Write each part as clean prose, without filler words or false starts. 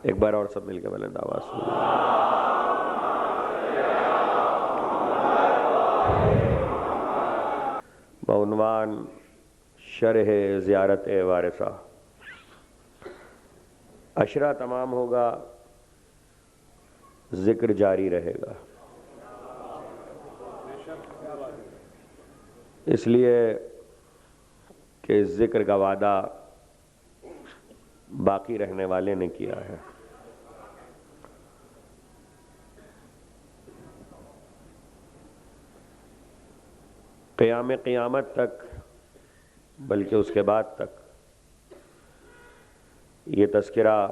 ایک بار اور سب مل کے بلند آواز سنیں۔ بعنوان شرح زیارت وارثہ۔ عشرہ تمام ہوگا، ذکر جاری رہے گا، اس لیے کہ ذکر کا وعدہ باقی رہنے والے نے کیا ہے۔ قیام قیامت تک، بلکہ اس کے بعد تک یہ تذکرہ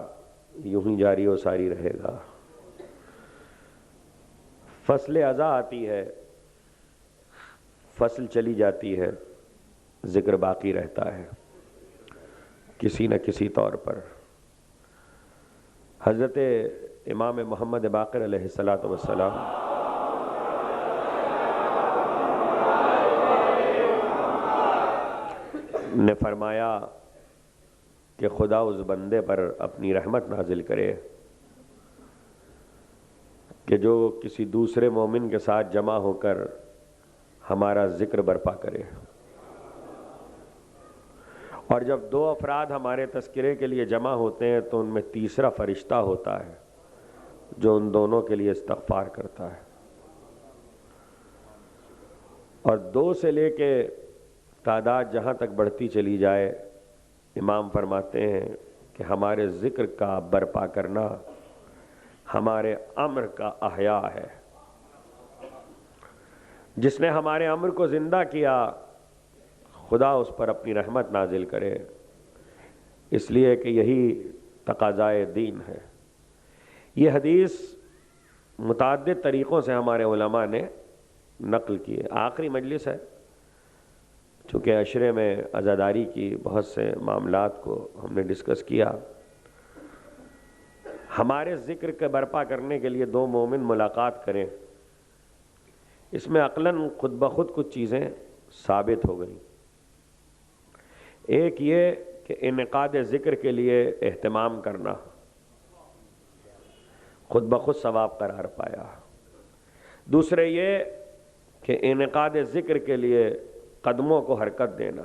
یوں ہی جاری و ساری رہے گا۔ فصل ازا آتی ہے، فصل چلی جاتی ہے، ذکر باقی رہتا ہے کسی نہ کسی طور پر۔ حضرت امام محمد باقر علیہ السلام نے فرمایا کہ خدا اس بندے پر اپنی رحمت نازل کرے کہ جو کسی دوسرے مومن کے ساتھ جمع ہو کر ہمارا ذکر برپا کرے، اور جب دو افراد ہمارے تذکرے کے لیے جمع ہوتے ہیں تو ان میں تیسرا فرشتہ ہوتا ہے جو ان دونوں کے لیے استغفار کرتا ہے، اور 2 سے لے کے تعداد جہاں تک بڑھتی چلی جائے، امام فرماتے ہیں کہ ہمارے ذکر کا برپا کرنا ہمارے امر کا احیاء ہے۔ جس نے ہمارے امر کو زندہ کیا، خدا اس پر اپنی رحمت نازل کرے، اس لیے کہ یہی تقاضائے دین ہے۔ یہ حدیث متعدد طریقوں سے ہمارے علماء نے نقل کی ہے۔ آخری مجلس ہے، چونکہ عشرے میں عزاداری کی بہت سے معاملات کو ہم نے ڈسکس کیا۔ ہمارے ذکر کے برپا کرنے کے لیے 2 مومن ملاقات کریں، اس میں عقلاً خود بخود کچھ چیزیں ثابت ہو گئیں۔ ایک یہ کہ انعقاد ذکر کے لیے اہتمام کرنا خود بخود ثواب قرار پایا۔ دوسرے یہ کہ انعقاد ذکر کے لیے قدموں کو حرکت دینا۔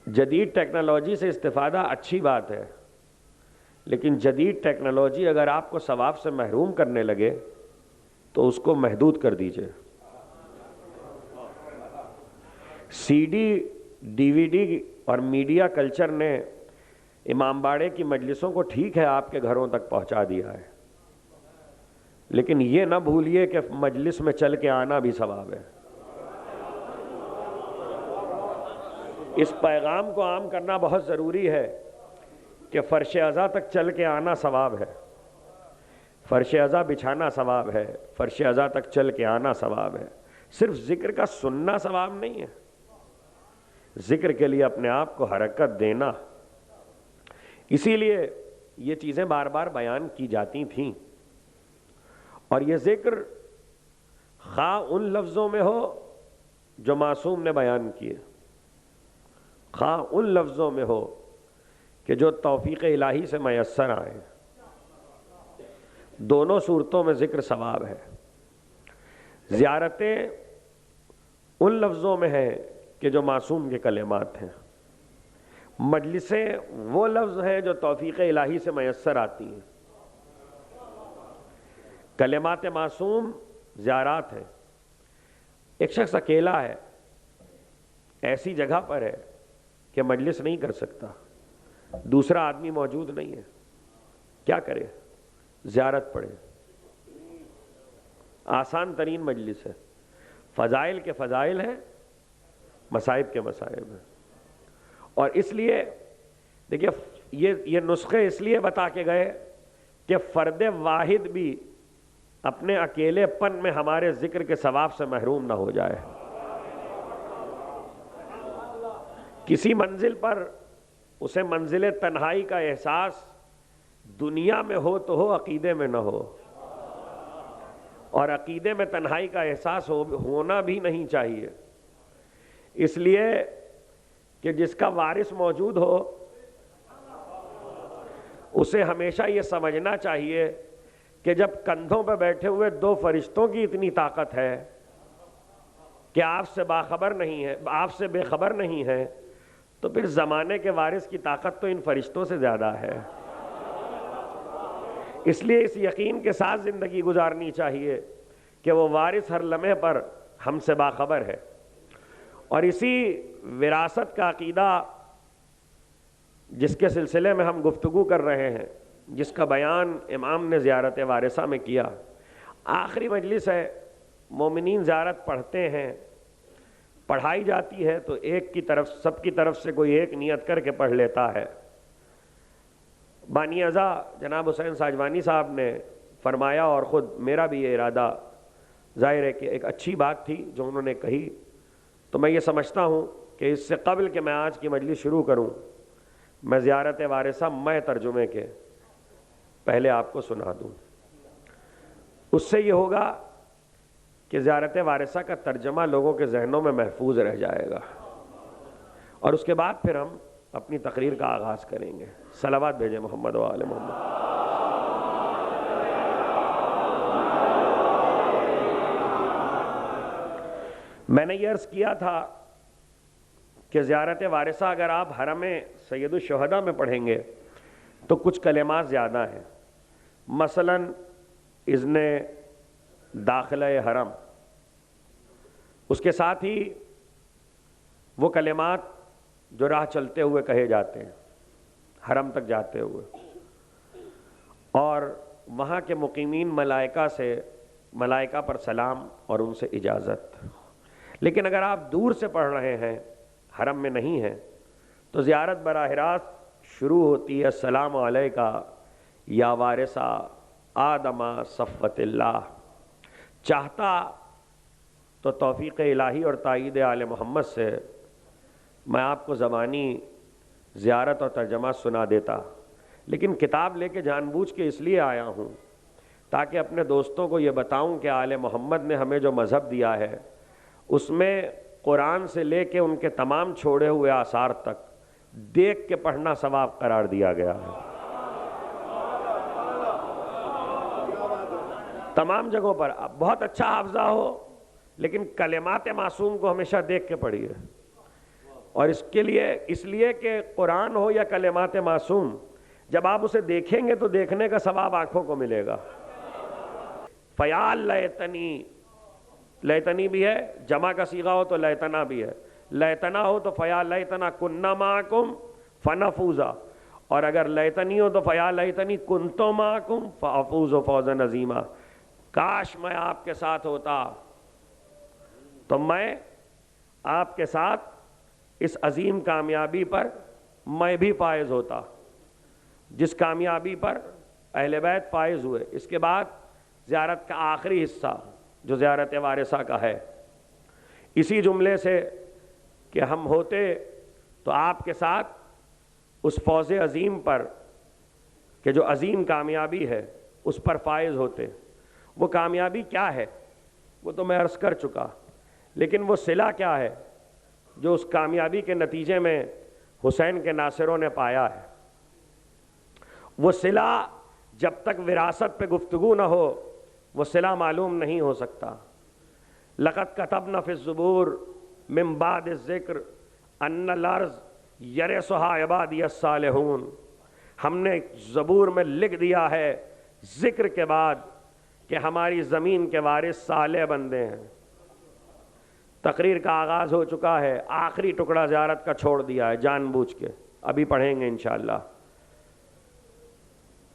جدید ٹیکنالوجی سے استفادہ اچھی بات ہے، لیکن جدید ٹیکنالوجی اگر آپ کو ثواب سے محروم کرنے لگے تو اس کو محدود کر دیجئے۔ سی ڈی، ڈی وی ڈی اور میڈیا کلچر نے امام باڑے کی مجلسوں کو ٹھیک ہے آپ کے گھروں تک پہنچا دیا ہے، لیکن یہ نہ بھولیے کہ مجلس میں چل کے آنا بھی ثواب ہے۔ اس پیغام کو عام کرنا بہت ضروری ہے کہ فرش عزا تک چل کے آنا ثواب ہے، فرش عزا بچھانا ثواب ہے، فرش عزا تک چل کے آنا ثواب ہے۔ صرف ذکر کا سننا ثواب نہیں ہے، ذکر کے لیے اپنے آپ کو حرکت دینا۔ اسی لیے یہ چیزیں بار بار بیان کی جاتی تھیں، اور یہ ذکر خواہ ان لفظوں میں ہو جو معصوم نے بیان کیے، خواہ ان لفظوں میں ہو کہ جو توفیق الہی سے میسر آئے، دونوں صورتوں میں ذکر ثواب ہے۔ زیارتیں ان لفظوں میں ہیں کہ جو معصوم کے کلمات ہیں، مجلسیں وہ لفظ ہیں جو توفیق الہی سے میسر آتی ہیں۔ کلمات معصوم زیارات ہیں۔ ایک شخص اکیلا ہے، ایسی جگہ پر ہے کہ مجلس نہیں کر سکتا، دوسرا آدمی موجود نہیں ہے، کیا کرے؟ زیارت پڑھے۔ آسان ترین مجلس ہے، فضائل کے فضائل ہیں، مصائب کے مصائب ہیں۔ اور اس لیے دیکھیے یہ نسخے اس لیے بتا کے گئے کہ فرد واحد بھی اپنے اکیلے پن میں ہمارے ذکر کے ثواب سے محروم نہ ہو جائے۔ کسی منزل پر اسے منزل تنہائی کا احساس دنیا میں ہو تو ہو، عقیدے میں نہ ہو، اور عقیدے میں تنہائی کا احساس ہونا بھی نہیں چاہیے، اس لیے کہ جس کا وارث موجود ہو اسے ہمیشہ یہ سمجھنا چاہیے کہ جب کندھوں پہ بیٹھے ہوئے دو فرشتوں کی اتنی طاقت ہے کہ آپ سے باخبر نہیں ہے، آپ سے بے خبر نہیں ہے، تو پھر زمانے کے وارث کی طاقت تو ان فرشتوں سے زیادہ ہے۔ اس لیے اس یقین کے ساتھ زندگی گزارنی چاہیے کہ وہ وارث ہر لمحے پر ہم سے باخبر ہے۔ اور اسی وراثت کا عقیدہ جس کے سلسلے میں ہم گفتگو کر رہے ہیں، جس کا بیان امام نے زیارت وارثہ میں کیا، آخری مجلس ہے، مومنین زیارت پڑھتے ہیں، پڑھائی جاتی ہے تو ایک کی طرف، سب کی طرف سے کوئی ایک نیت کر کے پڑھ لیتا ہے۔ بانی ازا جناب حسین ساجوانی صاحب نے فرمایا، اور خود میرا بھی یہ ارادہ ظاہر ہے کہ ایک اچھی بات تھی جو انہوں نے کہی، تو میں یہ سمجھتا ہوں کہ اس سے قبل کہ میں آج کی مجلس شروع کروں، میں زیارت وارثہ میں ترجمے کے پہلے آپ کو سنا دوں۔ اس سے یہ ہوگا کہ زیارت وارثہ کا ترجمہ لوگوں کے ذہنوں میں محفوظ رہ جائے گا، اور اس کے بعد پھر ہم اپنی تقریر کا آغاز کریں گے۔ صلوات بھیجیں محمد و آل محمد۔ میں نے یہ عرض کیا تھا کہ زیارت وارثہ اگر آپ حرم سید الشہداء میں پڑھیں گے تو کچھ کلمات زیادہ ہیں، مثلا اذن داخلہ حرم، اس کے ساتھ ہی وہ کلمات جو راہ چلتے ہوئے کہے جاتے ہیں حرم تک جاتے ہوئے، اور وہاں کے مقیمین ملائکہ سے، ملائکہ پر سلام اور ان سے اجازت۔ لیکن اگر آپ دور سے پڑھ رہے ہیں، حرم میں نہیں ہیں، تو زیارت براہ راست شروع ہوتی ہے السلام علیکہ یا وارثہ آدم صفوت اللہ۔ چاہتا تو توفیق الہی اور تائید آل محمد سے میں آپ کو زبانی زیارت اور ترجمہ سنا دیتا، لیکن کتاب لے کے جان بوجھ کے اس لیے آیا ہوں تاکہ اپنے دوستوں کو یہ بتاؤں کہ آل محمد نے ہمیں جو مذہب دیا ہے اس میں قرآن سے لے کے ان کے تمام چھوڑے ہوئے آثار تک دیکھ کے پڑھنا ثواب قرار دیا گیا ہے۔ تمام جگہوں پر بہت اچھا حافظہ ہو لیکن کلمات معصوم کو ہمیشہ دیکھ کے پڑھیے، اور اس لیے کہ قرآن ہو یا کلمات معصوم، جب آپ اسے دیکھیں گے تو دیکھنے کا ثواب آنکھوں کو ملے گا۔ فیال لیتنی، لیتنی بھی ہے، جمع کا صیغہ ہو تو لیتنا بھی ہے، لیتنا ہو تو فیا لیتنا کننا معکم فنفوزا، اور اگر لیتنی ہو تو فیا لیتنی کنتو معکم فافوز فوزا عظیما، کاش میں آپ کے ساتھ ہوتا تو میں آپ کے ساتھ اس عظیم کامیابی پر میں بھی فائز ہوتا، جس کامیابی پر اہل بیت فائز ہوئے۔ اس کے بعد زیارت کا آخری حصہ جو زیارت وارثہ کا ہے، اسی جملے سے کہ ہم ہوتے تو آپ کے ساتھ اس فوز عظیم پر کہ جو عظیم کامیابی ہے اس پر فائز ہوتے۔ وہ کامیابی کیا ہے وہ تو میں عرض کر چکا، لیکن وہ صلہ کیا ہے جو اس کامیابی کے نتیجے میں حسین کے ناصروں نے پایا ہے۔ وہ صلہ جب تک وراثت پہ گفتگو نہ ہو وہ صلہ معلوم نہیں ہو سکتا۔ لقد كتبنا في الزبور من بعد الذکر ان الارض یرثها عبادی الصالحون، ہم نے زبور میں لکھ دیا ہے ذکر کے بعد کہ ہماری زمین کے وارث صالح بندے ہیں۔ تقریر کا آغاز ہو چکا ہے، آخری ٹکڑا زیارت کا چھوڑ دیا ہے جان بوجھ کے، ابھی پڑھیں گے انشاءاللہ۔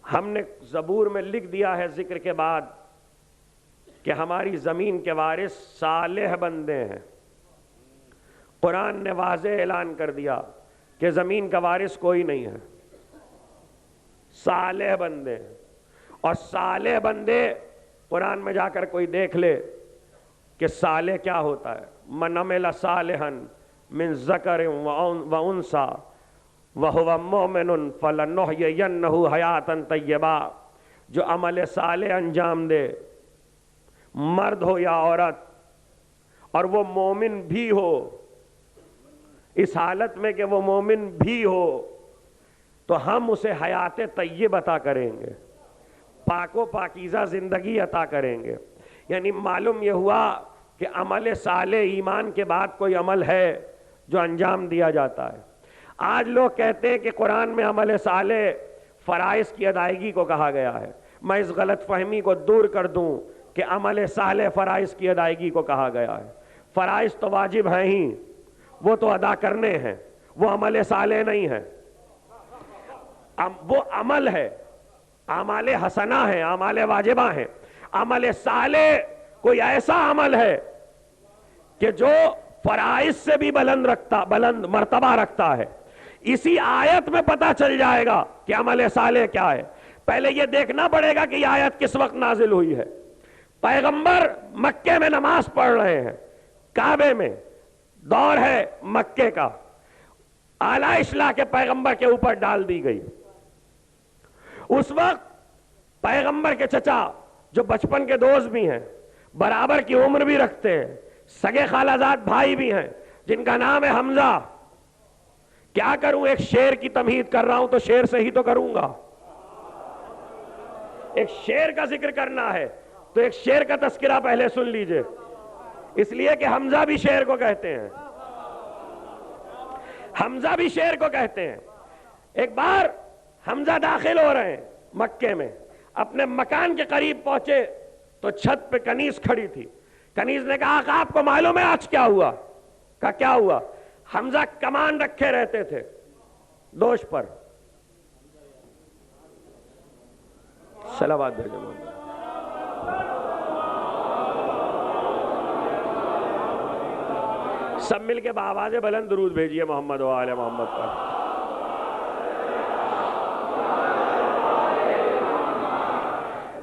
ہم نے زبور میں لکھ دیا ہے ذکر کے بعد کہ ہماری زمین کے وارث صالح بندے ہیں۔ قرآن نے واضح اعلان کر دیا کہ زمین کا وارث کوئی نہیں ہے، صالح بندے ہیں۔ اور صالح بندے قرآن میں جا کر کوئی دیکھ لے کہ صالح کیا ہوتا ہے۔ من عمل صالحا من ذکر و انثی وہو مؤمن فلنحیینہ حیاتا طیبہ، جو عمل صالح انجام دے، مرد ہو یا عورت، اور وہ مومن بھی ہو، اس حالت میں کہ وہ مومن بھی ہو، تو ہم اسے حیات طیب عطا کریں گے، پاک و پاکیزہ زندگی عطا کریں گے۔ یعنی معلوم یہ ہوا کہ عمل صالح ایمان کے بعد کوئی عمل ہے جو انجام دیا جاتا ہے۔ آج لوگ کہتے ہیں کہ قرآن میں عمل صالح فرائض کی ادائیگی کو کہا گیا ہے۔ میں اس غلط فہمی کو دور کر دوں کہ عمل صالح فرائض کی ادائیگی کو کہا گیا ہے۔ فرائض تو واجب ہیں ہی، وہ تو ادا کرنے ہیں، وہ عمل صالح نہیں ہے، وہ عمل ہے، اعمال حسنہ ہیں، اعمال واجبہ ہیں۔ عمل صالح کوئی ایسا عمل ہے کہ جو فرائض سے بھی بلند مرتبہ رکھتا ہے۔ اسی آیت میں پتہ چل جائے گا کہ عمل صالح کیا ہے۔ پہلے یہ دیکھنا پڑے گا کہ یہ آیت کس وقت نازل ہوئی ہے۔ پیغمبر مکے میں نماز پڑھ رہے ہیں، کعبے میں، دور ہے مکے کا، اعلیٰ اصلاح کے پیغمبر کے اوپر ڈال دی گئی۔ اس وقت پیغمبر کے چچا جو بچپن کے دوست بھی ہیں، برابر کی عمر بھی رکھتے ہیں، سگے خالہ زاد بھائی بھی ہیں، جن کا نام ہے حمزہ۔ کیا کروں، ایک شیر کی تمہید کر رہا ہوں تو شیر سے ہی تو کروں گا۔ ایک شیر کا ذکر کرنا ہے تو ایک شیر کا تذکرہ پہلے سن لیجئے، اس لیے کہ حمزہ بھی شیر کو کہتے ہیں، حمزہ بھی شیر کو کہتے ہیں۔ ایک بار حمزہ داخل ہو رہے ہیں مکے میں، اپنے مکان کے قریب پہنچے تو چھت پہ کنیز کھڑی تھی۔ کنیز نے کہا کہ آپ کو معلوم ہے آج کیا ہوا؟ کہا کیا ہوا؟ حمزہ کمان رکھے رہتے تھے دوش پر۔ صلوات بھیجو محمد۔ سب مل کے بآواز بلند درود بھیجیے محمد و آل محمد پر۔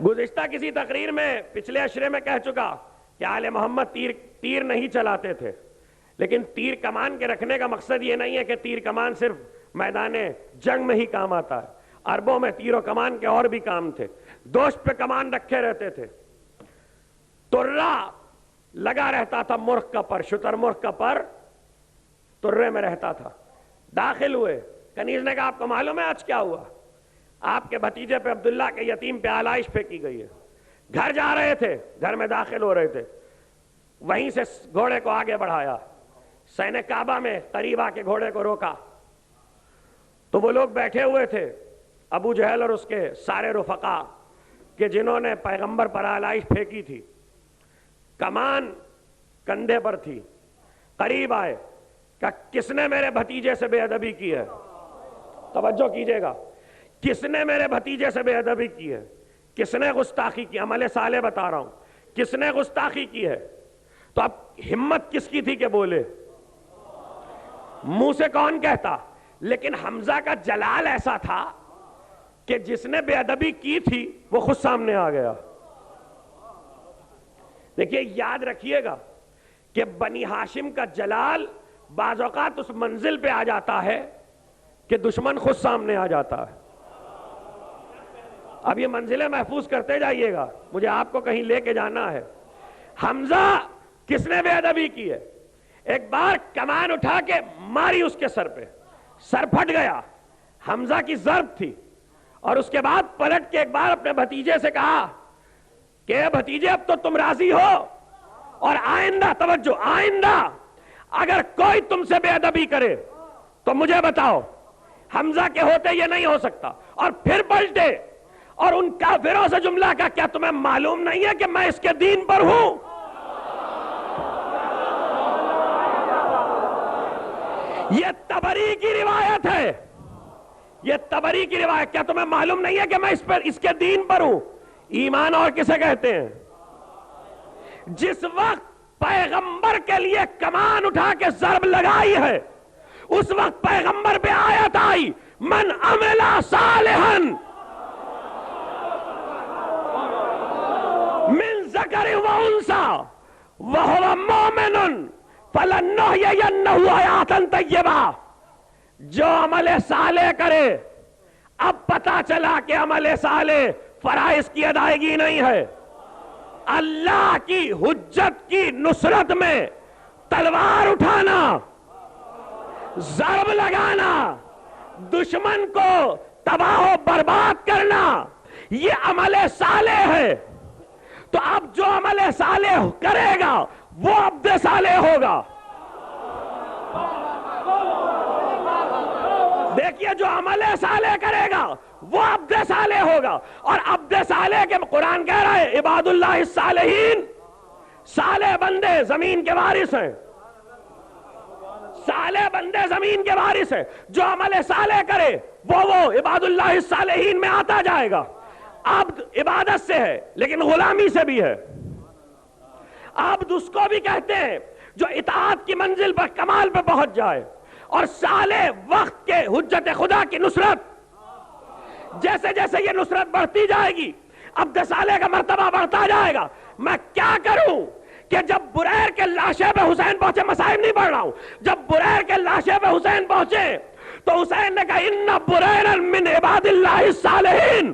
گزشتہ کسی تقریر میں پچھلے عشرے میں کہہ چکا کہ آل محمد تیر نہیں چلاتے تھے، لیکن تیر کمان کے رکھنے کا مقصد یہ نہیں ہے کہ تیر کمان صرف میدان جنگ میں ہی کام آتا ہے۔ عربوں میں تیر و کمان کے اور بھی کام تھے۔ دوشت پہ کمان رکھے رہتے تھے، ترہ لگا رہتا تھا، مرغ کا پر، شتر مرغ کا پر ترے میں رہتا تھا۔ داخل ہوئے، کنیز نے کہا آپ کو معلوم ہے آج کیا ہوا؟ آپ کے بھتیجے پہ عبداللہ کے یتیم پہ آلائش پھینکی گئی ہے۔ گھر جا رہے تھے، گھر میں داخل ہو رہے تھے، وہیں سے گھوڑے کو آگے بڑھایا، سین کعبہ میں قریب آ کے گھوڑے کو روکا تو وہ لوگ بیٹھے ہوئے تھے، ابو جہل اور اس کے سارے رفقا کہ جنہوں نے پیغمبر پر آلائش پھینکی تھی۔ کمان کندھے پر تھی، قریب آئے کہ کس نے میرے بھتیجے سے بے ادبی کی ہے؟ توجہ کیجئے گا، کس نے میرے بھتیجے سے بے ادبی کی ہے؟ کس نے گستاخی کی؟ عمل صالح بتا رہا ہوں، کس نے گستاخی کی ہے؟ تو اب ہمت کس کی تھی کہ بولے؟ منہ سے کون کہتا؟ لیکن حمزہ کا جلال ایسا تھا کہ جس نے بے ادبی کی تھی وہ خود سامنے آ گیا۔ دیکھیے یاد رکھیے گا کہ بنی ہاشم کا جلال بعض اوقات اس منزل پہ آ جاتا ہے کہ دشمن خود سامنے آ جاتا ہے۔ اب یہ منزلیں محفوظ کرتے جائیے گا، مجھے آپ کو کہیں لے کے جانا ہے۔ حمزہ کس نے بے ادبی کی ہے؟ ایک بار کمان اٹھا کے ماری اس کے سر پہ، سر پھٹ گیا، حمزہ کی ضرب تھی، اور اس کے بعد پلٹ کے ایک بار اپنے بھتیجے سے کہا کہ بھتیجے اب تو تم راضی ہو، اور آئندہ توجہ، آئندہ اگر کوئی تم سے بے ادبی کرے تو مجھے بتاؤ۔ حمزہ کے ہوتے یہ نہیں ہو سکتا، اور پھر پلٹے اور ان کافروں سے جملہ کا کیا تمہیں معلوم نہیں ہے کہ میں اس کے دین پر ہوں؟ یہ تبری کی روایت ہے، یہ تبری کی روایت، کیا تمہیں معلوم نہیں ہے کہ میں اس کے دین پر ہوں؟ ایمان اور کسے کہتے ہیں؟ جس وقت پیغمبر کے لیے کمان اٹھا کے ضرب لگائی ہے، اس وقت پیغمبر پہ آیت آئی من عمل صالحا من ذکر و انثى وهو مؤمن فلنحيينه حیاتا طیبہ۔ جو عمل صالح کرے، اب پتا چلا کہ عمل صالح فرائض کی ادائیگی نہیں ہے، اللہ کی حجت کی نصرت میں تلوار اٹھانا، ضرب لگانا، دشمن کو تباہ و برباد کرنا یہ عمل صالح ہے. تو اب جو عمل صالح کرے گا وہ عبد صالح ہوگا. دیکھیے جو عمل صالح کرے گا وہ عبد صالح ہوگا. اور عبد صالح کے قرآن کہہ رہا ہے عباد اللہ الصالحین، صالح بندے زمین کے وارث ہیں. صالح بندے زمین کے وارث ہیں. جو عمل صالح کرے وہ عباد اللہ الصالحین میں آتا جائے گا. عبد عبادت سے ہے لیکن غلامی سے بھی ہے. عبد اس کو بھی کہتے ہیں جو اطاعت کی منزل پر کمال پہ پہنچ جائے. اور صالح وقت کے حجت خدا کی نصرت، جیسے جیسے یہ نصرت بڑھتی جائے گی عبد صالح کا مرتبہ بڑھتا جائے گا. میں کیا کروں کہ جب بریر کے لاشے پہ حسین پہنچے، مصائب نہیں پڑھ رہا ہوں، جب بریر کے لاشے پہ حسین پہنچے تو حسین نے کہا ان بریر من عباد اللہ الصالحین،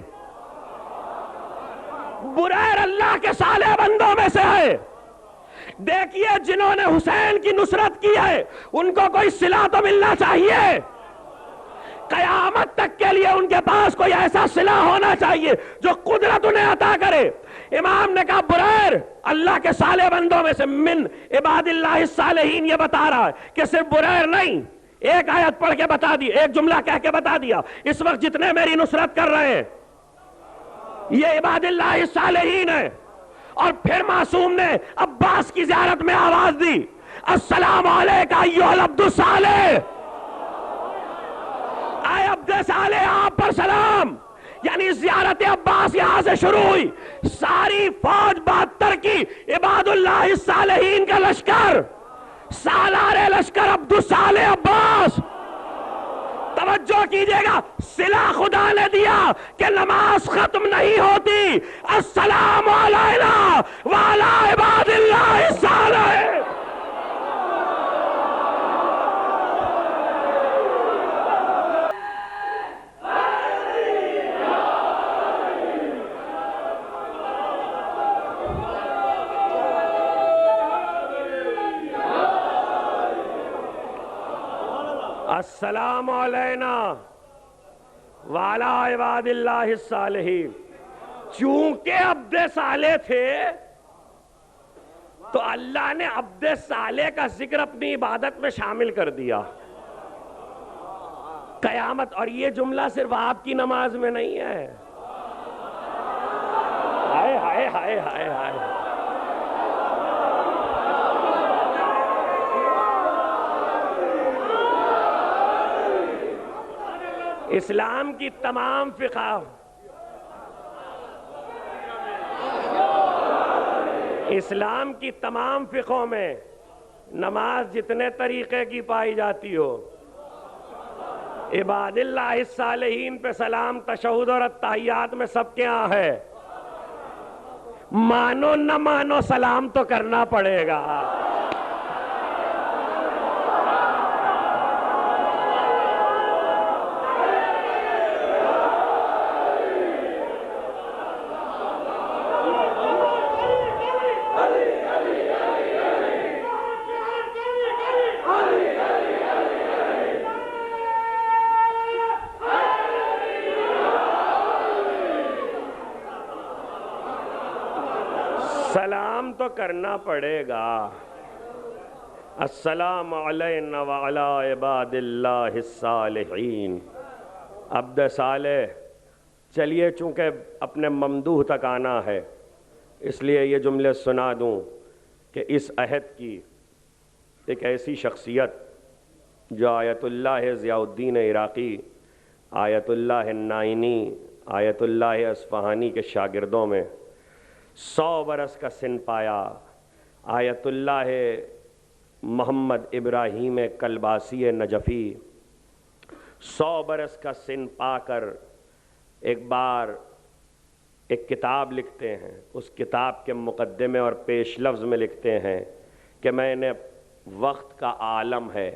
بریر اللہ کے صالح بندوں میں سے ہے. دیکھیے جنہوں نے حسین کی نصرت کی ہے ان کو کوئی صلہ تو ملنا چاہیے. قیامت تک کے لیے ان کے پاس کوئی ایسا صلہ ہونا چاہیے جو قدرت انہیں عطا کرے. امام نے کہا بریر اللہ کے صالح بندوں میں سے، من عباد اللہ الصالحین یہ بتا رہا ہے کہ صرف بریر نہیں، ایک آیت پڑھ کے بتا دی، ایک جملہ کہہ کے بتا دیا اس وقت جتنے میری نصرت کر رہے ہیں یہ عباد اللہ الصالحین ہے. اور پھر معصوم نے عباس کی زیارت میں آواز دی السلام علیکہ ایھا العبد الصالح، اے عبد صالح آپ پر سلام. یعنی زیارت عباس یہاں سے شروع ہوئی. ساری فوج 72 کی عباد اللہ الصالحین کا لشکر، سالار لشکر عبد الصالح عباس. توجہ کیجئے گا، صلہ خدا نے دیا کہ نماز ختم نہیں ہوتی. السلام علینا وعلی عباد اللہ الصالحین. السلام علینا وعلی عباد اللہ الصالحین. چونکہ عبد صالح تھے تو اللہ نے عبد صالح کا ذکر اپنی عبادت میں شامل کر دیا قیامت. اور یہ جملہ صرف آپ کی نماز میں نہیں ہے. ہائے ہائے ہائے ہائے ہائے. اسلام کی تمام فقہ، اسلام کی تمام فقہوں میں نماز جتنے طریقے کی پائی جاتی ہو، عباد اللہ الصالحین پہ سلام تشہد اور التحیات میں سب کے ہاں ہے. مانو نہ مانو سلام تو کرنا پڑے گا. سلام تو کرنا پڑے گا. السلام علینا وعلی عباد اللہ الصالحین. عبد صالح. چلیے چونکہ اپنے ممدوح تک آنا ہے اس لیے یہ جملے سنا دوں کہ اس عہد کی ایک ایسی شخصیت جو آیت اللہ ضیاء الدین عراقی، آیت اللہ نائینی، آیت اللہ اصفہانی کے شاگردوں میں 100 برس کا سن پایا، آیت اللہ محمد ابراہیم کلباسی نجفی 100 برس کا سن پا کر ایک بار ایک کتاب لکھتے ہیں. اس کتاب کے مقدمے اور پیش لفظ میں لکھتے ہیں کہ میں نے وقت کا عالم ہے،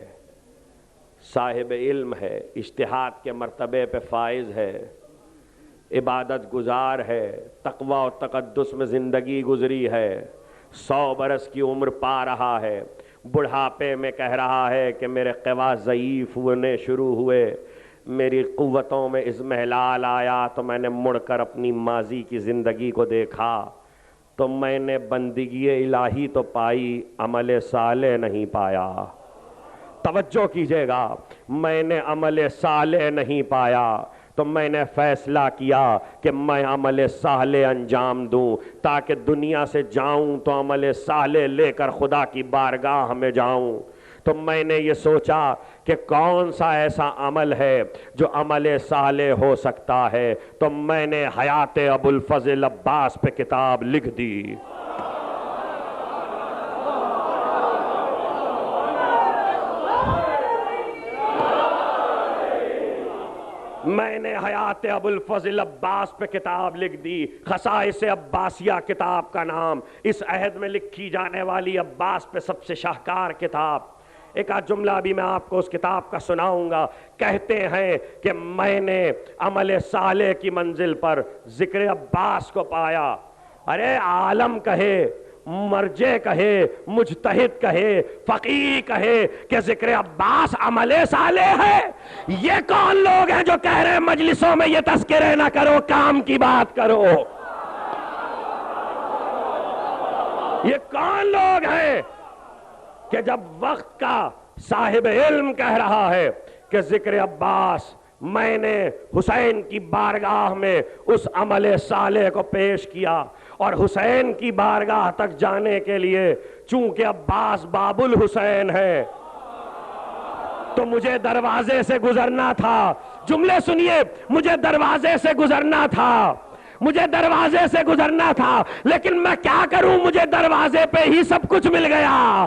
صاحب علم ہے، اجتہاد کے مرتبے پہ فائز ہے، عبادت گزار ہے، تقوی و تقدس میں زندگی گزری ہے، 100 برس کی عمر پا رہا ہے. بڑھاپے میں کہہ رہا ہے کہ میرے قوا ضعیف ہونے شروع ہوئے، میری قوتوں میں اضمحلال آیا تو میں نے مڑ کر اپنی ماضی کی زندگی کو دیکھا تو میں نے بندگی الہی تو پائی، عمل صالح نہیں پایا۔ توجہ کیجئے گا، میں نے عمل صالح نہیں پایا تو میں نے فیصلہ کیا کہ میں عمل صالح انجام دوں، تاکہ دنیا سے جاؤں تو عمل صالح لے کر خدا کی بارگاہ میں جاؤں۔ تو میں نے یہ سوچا کہ کون سا ایسا عمل ہے جو عمل صالح ہو سکتا ہے، تو میں نے حیات ابوالفضل عباس پہ کتاب لکھ دی۔ میں نے حیات ابوالفضل عباس پہ کتاب لکھ دی، خصائص عباسیہ کتاب کا نام، اس عہد میں لکھی جانے والی عباس پہ سب سے شاہکار کتاب۔ ایک آدھ جملہ بھی میں آپ کو اس کتاب کا سناؤں گا۔ کہتے ہیں کہ میں نے عمل صالح کی منزل پر ذکر عباس کو پایا۔ ارے عالم کہے، مرجع کہے، مجتہد کہے، فقیہ کہے کہ ذکر عباس عمل صالح ہے، یہ کون لوگ ہیں جو کہہ رہے ہیں مجلسوں میں یہ تذکرے نہ کرو، کام کی بات کرو؟ یہ کون لوگ ہیں کہ جب وقت کا صاحب علم کہہ رہا ہے کہ ذکر عباس، میں نے حسین کی بارگاہ میں اس عمل صالح کو پیش کیا، اور حسین کی بارگاہ تک جانے کے لیے چونکہ عباس باب الحسین ہے تو مجھے دروازے سے گزرنا تھا۔ جملے سنیے، مجھے دروازے سے گزرنا تھا، مجھے دروازے سے گزرنا تھا، لیکن میں کیا کروں، مجھے دروازے پہ ہی سب کچھ مل گیا۔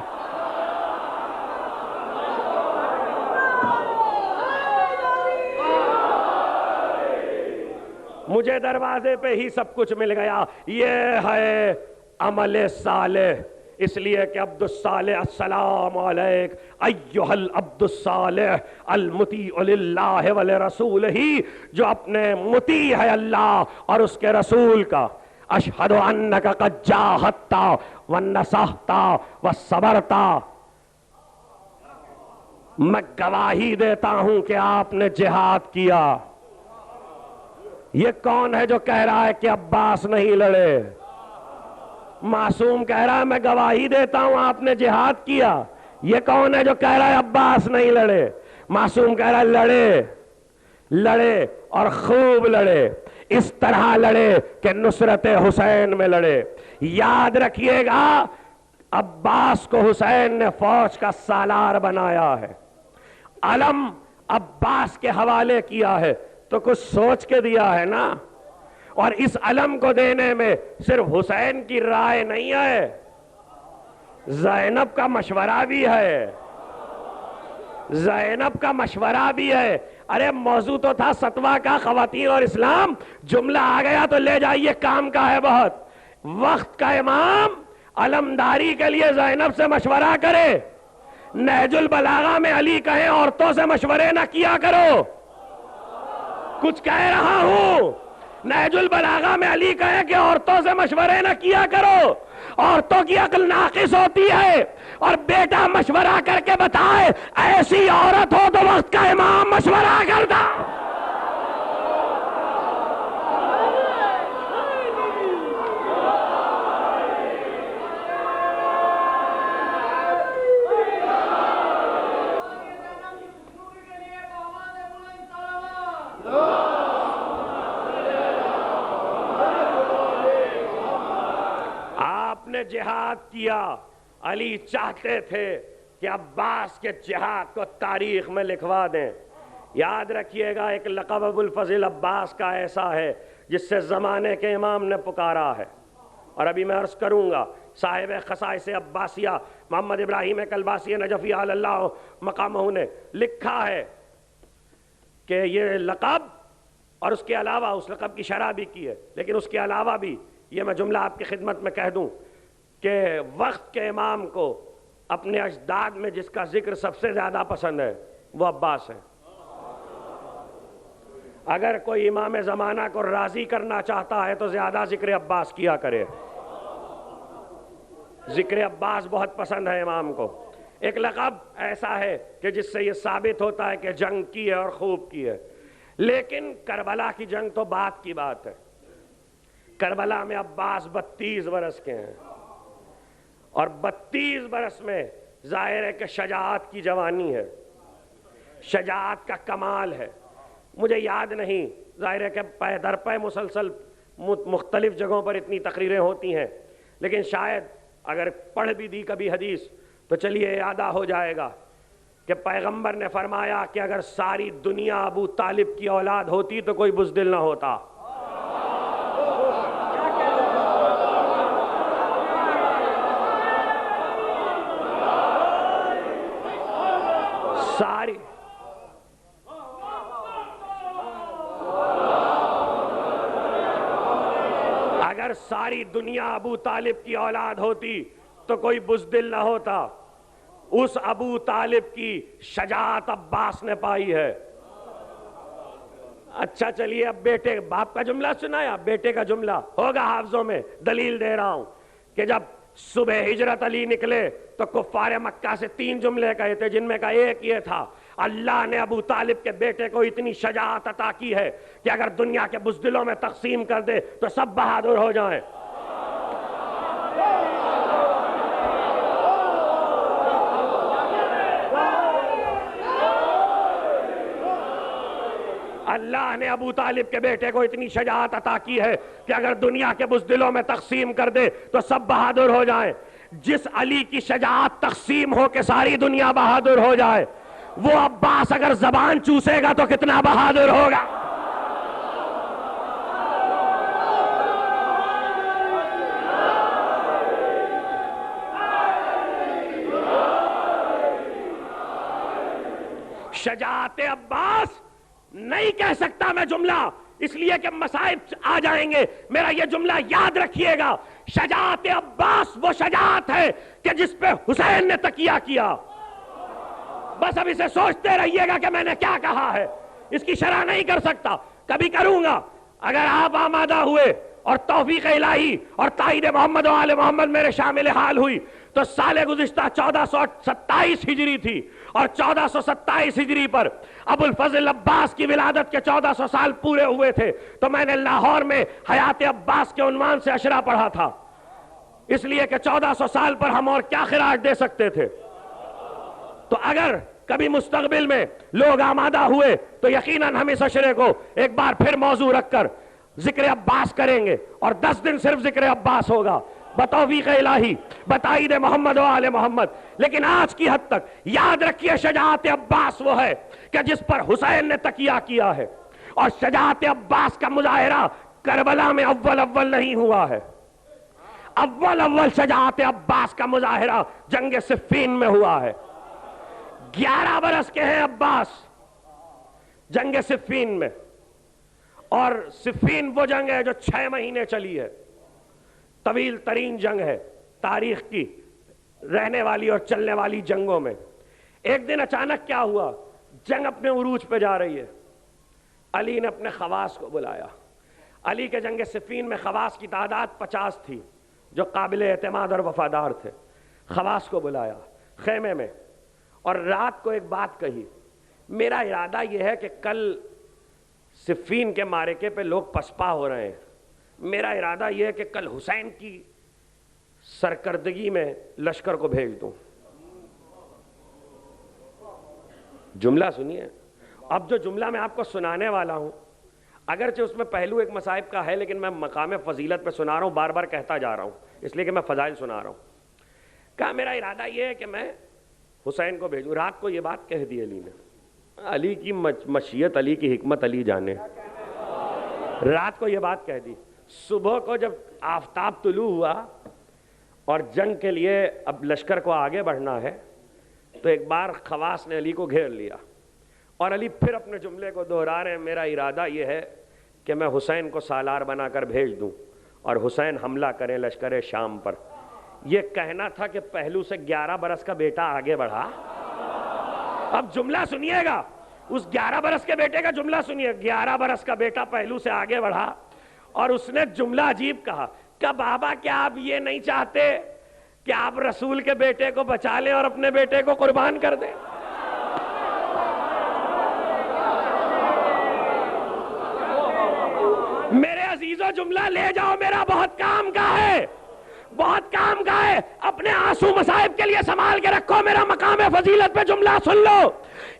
مجھے دروازے پہ ہی سب کچھ مل گیا۔ یہ ہے عمل صالح۔ اس لیے کہ عبد الصالح، السلام علیک ایھا العبد الصالح المطیع للہ ولرسولہ، جو اپنے مطیع ہے اللہ اور اس کے رسول کا۔ اشہد انک قد جاہدت ونصحت وصبرت، میں گواہی دیتا ہوں کہ آپ نے جہاد کیا۔ یہ کون ہے جو کہہ رہا ہے کہ عباس نہیں لڑے؟ معصوم کہہ رہا ہے میں گواہی دیتا ہوں آپ نے جہاد کیا۔ یہ کون ہے جو کہہ رہا ہے عباس نہیں لڑے؟ معصوم کہہ رہا ہے لڑے، لڑے اور خوب لڑے، اس طرح لڑے کہ نصرت حسین میں لڑے۔ یاد رکھیے گا، عباس کو حسین نے فوج کا سالار بنایا ہے، علم عباس کے حوالے کیا ہے تو کچھ سوچ کے دیا ہے نا، اور اس علم کو دینے میں صرف حسین کی رائے نہیں ہے، زینب کا مشورہ بھی ہے، زینب کا مشورہ بھی ہے۔ ارے موضوع تو تھا فتویٰ کا، خواتین اور اسلام، جملہ آ گیا تو لے جائیے، کام کا ہے بہت۔ وقت کا امام علمداری کے لیے زینب سے مشورہ کرے، نہج البلاغہ میں علی کہیں عورتوں سے مشورے نہ کیا کرو، کچھ کہہ رہا ہوں۔ نہج البلاغہ میں علی کہے کہ عورتوں سے مشورے نہ کیا کرو، عورتوں کی عقل ناقص ہوتی ہے، اور بیٹا مشورہ کر کے بتائے ایسی عورت ہو تو وقت کا امام مشورہ کرتا۔ جہاد کیا، علی چاہتے تھے کہ عباس کے جہاد کو تاریخ میں لکھوا دیں۔ یاد رکھیے گا، ایک لقب ابوالفضل عباس کا ایسا ہے جس سے زمانے کے امام نے پکارا ہے، اور ابھی میں عرض کروں گا، صاحب خصائص عباسیہ محمد ابراہیم کلباسی نجفی علی اللہ مقامہ نے لکھا ہے کہ یہ لقب، اور اس کے علاوہ اس لقب کی شرح بھی کی ہے، لیکن اس کے علاوہ بھی یہ میں جملہ آپ کی خدمت میں کہہ دوں کہ وقت کے امام کو اپنے اجداد میں جس کا ذکر سب سے زیادہ پسند ہے وہ عباس ہے۔ اگر کوئی امام زمانہ کو راضی کرنا چاہتا ہے تو زیادہ ذکر عباس کیا کرے، ذکر عباس بہت پسند ہے امام کو۔ ایک لقب ایسا ہے کہ جس سے یہ ثابت ہوتا ہے کہ جنگ کی ہے اور خوب کی ہے، لیکن کربلا کی جنگ تو بات کی بات ہے۔ کربلا میں عباس 32 برس کے ہیں، اور 32 برس میں ظاہر ہے کہ شجاعت کی جوانی ہے، شجاعت کا کمال ہے۔ مجھے یاد نہیں، ظاہر ہے کہ پے در پے مسلسل مختلف جگہوں پر اتنی تقریریں ہوتی ہیں، لیکن شاید اگر پڑھ بھی دی کبھی حدیث تو چلیے یادہ ہو جائے گا کہ پیغمبر نے فرمایا کہ اگر ساری دنیا ابو طالب کی اولاد ہوتی تو کوئی بزدل نہ ہوتا۔ اگر ساری دنیا ابو طالب کی اولاد ہوتی تو کوئی بزدل نہ ہوتا۔ اس ابو طالب کی شجاعت عباس نے پائی ہے۔ اچھا چلیے اب بیٹے، باپ کا جملہ سنایا، بیٹے کا جملہ ہوگا حافظوں میں۔ دلیل دے رہا ہوں کہ جب صبح ہجرت علی نکلے تو کفار مکہ سے 3 جملے کہے تھے، جن میں کا ایک یہ تھا، اللہ نے ابو طالب کے بیٹے کو اتنی شجاعت عطا کی ہے کہ اگر دنیا کے بزدلوں میں تقسیم کر دے تو سب بہادر ہو جائیں۔ اللہ نے ابو طالب کے بیٹے کو اتنی شجاعت عطا کی ہے کہ اگر دنیا کے بزدلوں میں تقسیم کر دے تو سب بہادر ہو جائیں۔ جس علی کی شجاعت تقسیم ہو کے ساری دنیا بہادر ہو جائے، وہ عباس اگر زبان چوسے گا تو کتنا بہادر ہوگا۔ شجاعت عباس نہیں کہہ سکتا میں جملہ، اس لیے کہ مصائب آ جائیں گے، میرا یہ جملہ یاد رکھیے گا۔ شجاعت عباس وہ شجاعت ہے کہ جس پہ حسین نے تکیہ کیا۔ بس اب اسے سوچتے رہیے گا کہ میں نے کیا کہا ہے، اس کی شرح نہیں کر سکتا، کبھی کروں گا۔ اگر آپ آمادہ ہوئے اور توفیق الہی اور تائید محمد و آل محمد میرے شامل حال ہوئی تو سال گزشتہ 1427 ہجری تھی، اور 1427 ہجری پر ابو الفضل عباس کی ولادت کے 1400 سال پورے ہوئے تھے، تو میں نے لاہور میں حیات عباس کے عنوان سے عشرہ پڑھا تھا، اس لیے کہ 1400 سال پر ہم اور کیا خراج دے سکتے تھے۔ تو اگر کبھی مستقبل میں لوگ آمادہ ہوئے تو یقیناً ہم اس عشرے کو ایک بار پھر موضوع رکھ کر ذکر عباس کریں گے، اور 10 دن صرف ذکر عباس ہوگا بتوفیق الہی، بتائید محمد و آل محمد۔ لیکن آج کی حد تک یاد رکھیے، شجاعت عباس وہ ہے کہ جس پر حسین نے تکیہ کیا ہے، اور شجاعت عباس کا مظاہرہ کربلا میں اول نہیں ہوا ہے، اول شجاعت عباس کا مظاہرہ جنگ صفین میں ہوا ہے۔ 11 برس کے ہیں عباس جنگ صفین میں، اور صفین وہ جنگ ہے جو 6 مہینے چلی ہے، طویل ترین جنگ ہے تاریخ کی رہنے والی اور چلنے والی جنگوں میں۔ ایک دن اچانک کیا ہوا، جنگ اپنے عروج پہ جا رہی ہے، علی نے اپنے خواص کو بلایا۔ علی کے جنگ صفین میں خواص کی تعداد 50 تھی جو قابل اعتماد اور وفادار تھے۔ خواص کو بلایا خیمے میں، اور رات کو ایک بات کہی، میرا ارادہ یہ ہے کہ کل صفین کے معرکے پہ لوگ پسپا ہو رہے ہیں، میرا ارادہ یہ ہے کہ کل حسین کی سرکردگی میں لشکر کو بھیج دوں۔ جملہ سنیے، اب جو جملہ میں آپ کو سنانے والا ہوں اگرچہ اس میں پہلو ایک مصائب کا ہے، لیکن میں مقام فضیلت پہ سنا رہا ہوں، بار بار کہتا جا رہا ہوں اس لیے کہ میں فضائل سنا رہا ہوں۔ کہا میرا ارادہ یہ ہے کہ میں حسین کو بھیجوں۔ رات کو یہ بات کہہ دی علی نے، علی کی مشیت، علی کی حکمت علی جانے، رات کو یہ بات کہہ دی۔ صبح کو جب آفتاب طلوع ہوا اور جنگ کے لیے اب لشکر کو آگے بڑھنا ہے، تو ایک بار خواص نے علی کو گھیر لیا، اور علی پھر اپنے جملے کو دہرا رہے ہیں، میرا ارادہ یہ ہے کہ میں حسین کو سالار بنا کر بھیج دوں اور حسین حملہ کریں لشکر شام پر۔ یہ کہنا تھا کہ پہلو سے 11 برس کا بیٹا آگے بڑھا۔ اب جملہ سنیے گا، اس 11 برس کے بیٹے کا جملہ سنیے۔ 11 برس کا بیٹا پہلو سے آگے بڑھا، اور اس نے جملہ عجیب کہا کہ بابا کیا آپ یہ نہیں چاہتے کہ آپ رسول کے بیٹے کو بچا لیں اور اپنے بیٹے کو قربان کر دیں؟ میرے عزیزو جملہ لے جاؤ، میرا بہت کام کا ہے، بہت کام کا ہے، اپنے آنسو مصائب کے لیے سنبھال کے رکھو، میرا مقام فضیلت پہ جملہ سن لو۔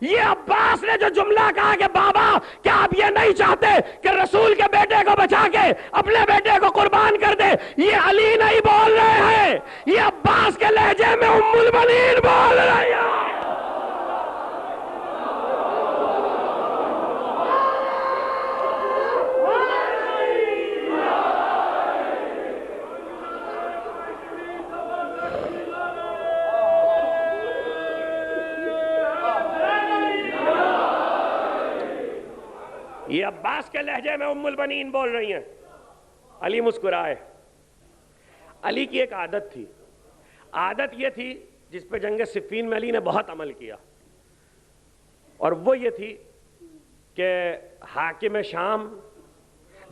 یہ عباس نے جو جملہ کہا کہ بابا کیا آپ یہ نہیں چاہتے کہ رسول کے بیٹے کو بچا کے اپنے بیٹے کو قربان کر دے، یہ علی نہیں بول رہے ہیں، یہ عباس کے لہجے میں ام المنین بول رہی ہے۔ یہ عباس کے لہجے میں ام البنین بول رہی ہیں۔ علی مسکرائے۔ علی کی ایک عادت تھی، عادت یہ تھی جس پہ جنگ صفین میں علی نے بہت عمل کیا، اور وہ یہ تھی کہ حاکم شام،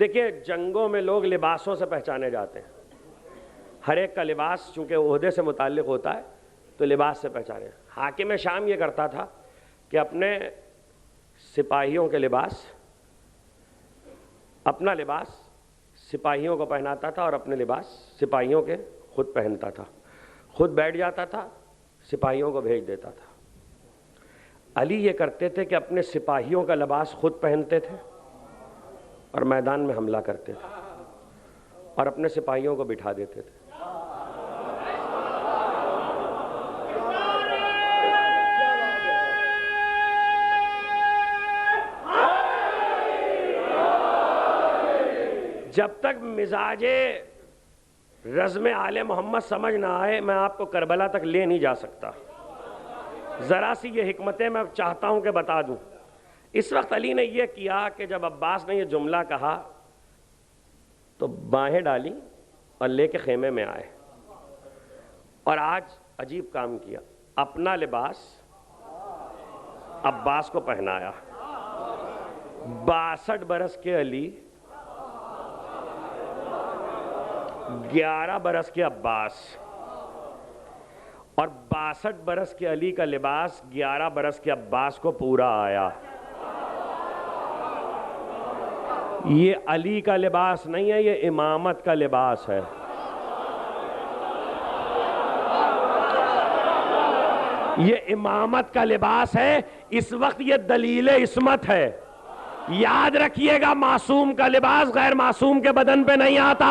دیکھیے جنگوں میں لوگ لباسوں سے پہچانے جاتے ہیں، ہر ایک کا لباس چونکہ عہدے سے متعلق ہوتا ہے تو لباس سے پہچانے۔ حاکم شام یہ کرتا تھا کہ اپنے سپاہیوں کے لباس، اپنا لباس سپاہیوں کو پہناتا تھا اور اپنے لباس سپاہیوں کے خود پہنتا تھا، خود بیٹھ جاتا تھا، سپاہیوں کو بھیج دیتا تھا۔ علی یہ کرتے تھے کہ اپنے سپاہیوں کا لباس خود پہنتے تھے اور میدان میں حملہ کرتے تھے اور اپنے سپاہیوں کو بٹھا دیتے تھے۔ جب تک مزاج رزم آل محمد سمجھ نہ آئے میں آپ کو کربلا تک لے نہیں جا سکتا۔ ذرا سی یہ حکمتیں میں چاہتا ہوں کہ بتا دوں۔ اس وقت علی نے یہ کیا کہ جب عباس نے یہ جملہ کہا تو باہیں ڈالی اور لے کے خیمے میں آئے، اور آج عجیب کام کیا، اپنا لباس عباس کو پہنایا۔ 62 برس کے علی، 11 برس کے عباس، اور 62 برس کے علی کا لباس 11 برس کے عباس کو پورا آیا۔ یہ علی کا لباس نہیں ہے، یہ امامت کا لباس ہے۔ یہ امامت کا لباس ہے، اس وقت یہ دلیل عصمت ہے۔ یاد رکھیے گا، معصوم کا لباس غیر معصوم کے بدن پہ نہیں آتا۔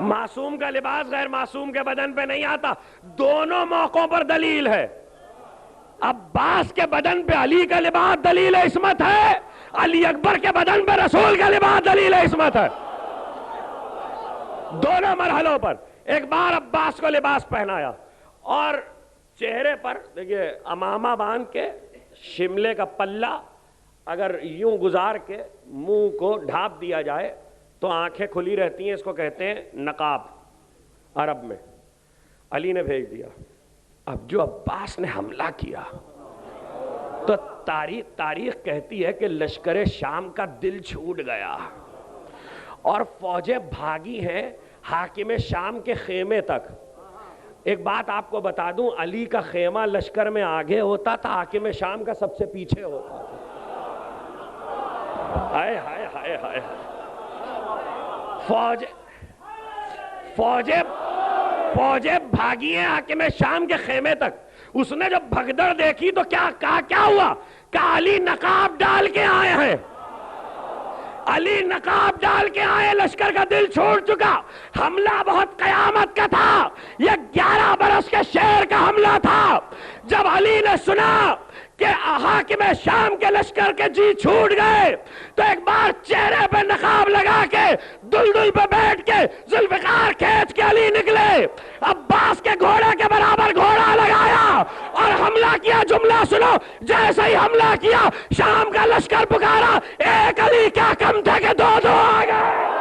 معصوم کا لباس غیر معصوم کے بدن پہ نہیں آتا۔ دونوں موقعوں پر دلیل ہے۔ عباس کے بدن پہ علی کا لباس دلیل عصمت ہے، علی اکبر کے بدن پہ رسول کا لباس دلیل عصمت ہے۔ دونوں مرحلوں پر ایک بار عباس کو لباس پہنایا اور چہرے پر دیکھیے امامہ باندھ کے، شملے کا پلہ اگر یوں گزار کے منہ کو ڈھانپ دیا جائے تو آنکھیں کھلی رہتی ہیں، اس کو کہتے ہیں نقاب عرب میں۔ علی نے بھیج دیا۔ اب جو عباس نے حملہ کیا تو تاریخ کہتی ہے کہ لشکر شام کا دل چھوٹ گیا اور فوجیں بھاگی ہیں حاکم شام کے خیمے تک۔ ایک بات آپ کو بتا دوں، علی کا خیمہ لشکر میں آگے ہوتا تھا، حاکم شام کا سب سے پیچھے ہوتا تھا۔ ہائے ہائے ہائے ہائے، فوجیں بھاگی ہیں حاکم شام کے خیمے تک۔ اس نے جب بھگدڑ دیکھی تو کیا ہوا؟ کہ علی نقاب ڈال کے آئے ہیں، علی نقاب ڈال کے آئے، لشکر کا دل چھوڑ چکا۔ حملہ بہت قیامت کا تھا، یہ 11 برس کے شیر کا حملہ تھا۔ جب علی نے سنا کہ حاکم شام کے لشکر کے جی چھوٹ گئے تو ایک بار چہرے پہ نقاب لگا کے دلدل پہ بیٹھ کے ذوالفقار کھینچ کے علی نکلے، عباس کے گھوڑے کے برابر گھوڑا لگایا اور حملہ کیا۔ جملہ سنو، جیسے ہی حملہ کیا شام کا لشکر پکارا، ایک علی کیا کم تھے کہ دو آ گئے۔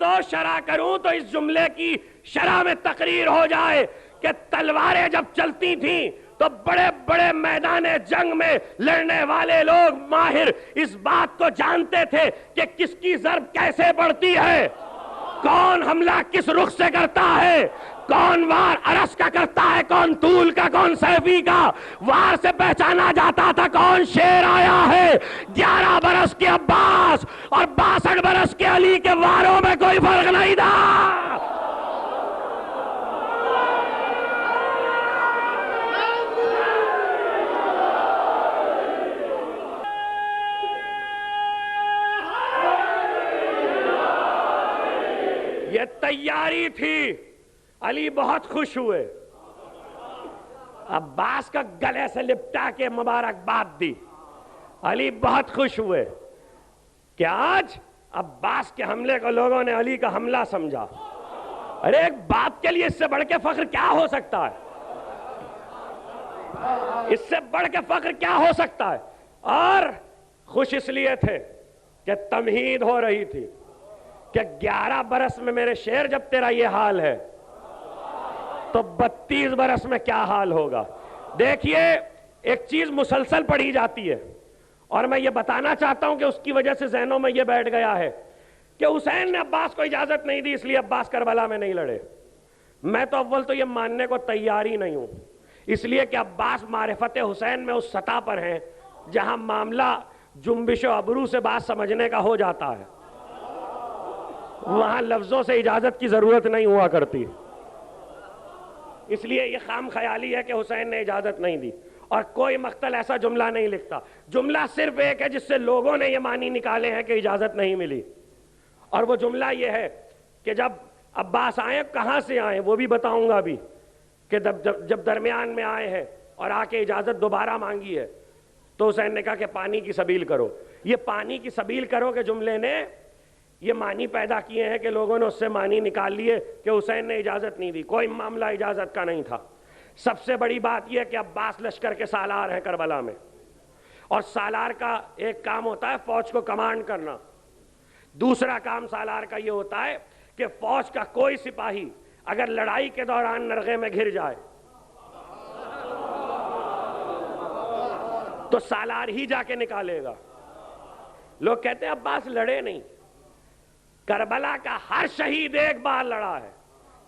دوستو شرح کروں تو اس جملے کی شرح میں تقریر ہو جائے کہ تلواریں جب چلتی تھیں تو بڑے بڑے میدان جنگ میں لڑنے والے لوگ ماہر اس بات کو جانتے تھے کہ کس کی ضرب کیسے پڑتی ہے، کون حملہ کس رخ سے کرتا ہے، کون وار عرش کا کرتا ہے، کون طول کا، کون سیفی کا، وار سے پہچانا جاتا تھا کون شیر آیا ہے۔ 11 برس کے عباس اور 62 برس کے علی کے واروں میں کوئی فرق نہیں تھا۔ یہ تیاری تھی، علی بہت خوش ہوئے، عباس کا گلے سے لپٹا کے مبارکباد دی، علی بہت خوش ہوئے کہ آج عباس کے حملے کو لوگوں نے علی کا حملہ سمجھا۔ ارے ایک باپ کے لیے اس سے بڑھ کے فخر کیا ہو سکتا ہے، اس سے بڑھ کے فخر کیا ہو سکتا ہے۔ اور خوش اس لیے تھے کہ تمہید ہو رہی تھی کہ 11 برس میں میرے شیر جب تیرا یہ حال ہے تو 32 برس میں کیا حال ہوگا۔ دیکھیے ایک چیز مسلسل پڑھی جاتی ہے اور میں یہ بتانا چاہتا ہوں کہ اس کی وجہ سے ذہنوں میں یہ بیٹھ گیا ہے کہ حسین نے عباس کو اجازت نہیں دی اس لیے عباس کربلا میں نہیں لڑے۔ میں تو اول تو یہ ماننے کو تیار ہی نہیں ہوں، اس لیے کہ عباس معرفت حسین میں اس سطح پر ہیں جہاں معاملہ جنبش و ابرو سے بات سمجھنے کا ہو جاتا ہے، وہاں لفظوں سے اجازت کی ضرورت نہیں ہوا کرتی۔ اس لیے یہ خام خیالی ہے کہ حسین نے اجازت نہیں دی، اور کوئی مقتل ایسا جملہ نہیں لکھتا۔ جملہ صرف ایک ہے جس سے لوگوں نے یہ معنی نکالے ہیں کہ اجازت نہیں ملی، اور وہ جملہ یہ ہے کہ جب عباس آئے، کہاں سے آئے وہ بھی بتاؤں گا ابھی، کہ جب درمیان میں آئے ہیں اور آ کے اجازت دوبارہ مانگی ہے تو حسین نے کہا کہ پانی کی سبیل کرو۔ یہ پانی کی سبیل کرو کے جملے نے یہ معنی پیدا کیے ہیں کہ لوگوں نے اس سے معنی نکال لیے کہ حسین نے اجازت نہیں دی، کوئی معاملہ اجازت کا نہیں تھا۔ سب سے بڑی بات یہ کہ عباس لشکر کے سالار ہیں کربلا میں، اور سالار کا ایک کام ہوتا ہے فوج کو کمانڈ کرنا، دوسرا کام سالار کا یہ ہوتا ہے کہ فوج کا کوئی سپاہی اگر لڑائی کے دوران نرغے میں گھر جائے تو سالار ہی جا کے نکالے گا۔ لوگ کہتے ہیں عباس لڑے نہیں، کربلا کا ہر شہید ایک بار لڑا ہے۔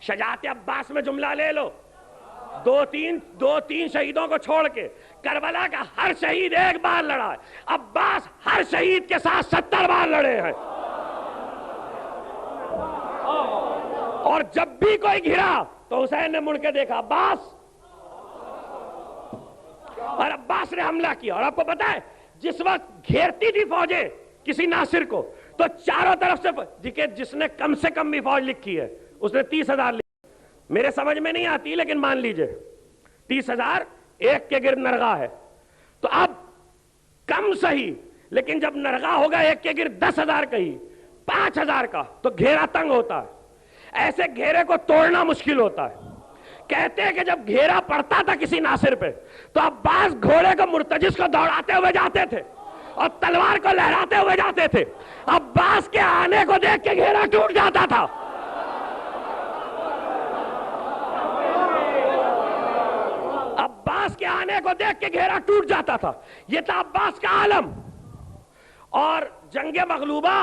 شجاعت عباس میں جملہ لے لو، دو تین شہیدوں کو چھوڑ کے کربلا کا ہر شہید ایک بار لڑا ہے۔ عباس ہر شہید کے ساتھ 70 بار لڑے ہیں، اور جب بھی کوئی گھرا تو حسین نے مڑ کے دیکھا عباس، اور عباس نے حملہ کیا۔ اور آپ کو پتا ہے جس وقت گھیرتی تھی فوجیں کسی ناصر کو تو چاروں طرف سے جس نے کم سے کم بھی فوج لکھی ہے اس نے 30,000 لکھی، میرے سمجھ میں نہیں آتی لیکن مان لیجئے 30,000 ایک کے گرد نرغہ ہے، تو اب کم صحیح لیکن جب نرغہ ہوگا ایک کے گرد 10,000 کہیں 5,000 کا تو گھیرا تنگ ہوتا ہے، ایسے گھیرے کو توڑنا مشکل ہوتا ہے۔ کہتے ہیں کہ جب گھیرا پڑتا تھا کسی ناصر پہ تو عباس گھوڑے کو مرتجس کو دوڑاتے ہوئے جاتے تھے اور تلوار کو لہراتے ہوئے جاتے تھے۔ عباس کے آنے کو دیکھ کے گھیرا ٹوٹ جاتا تھا۔ عباس کے آنے کو دیکھ کے گھیرا ٹوٹ جاتا تھا، یہ تھا عباس کا عالم۔ اور جنگ مغلوبہ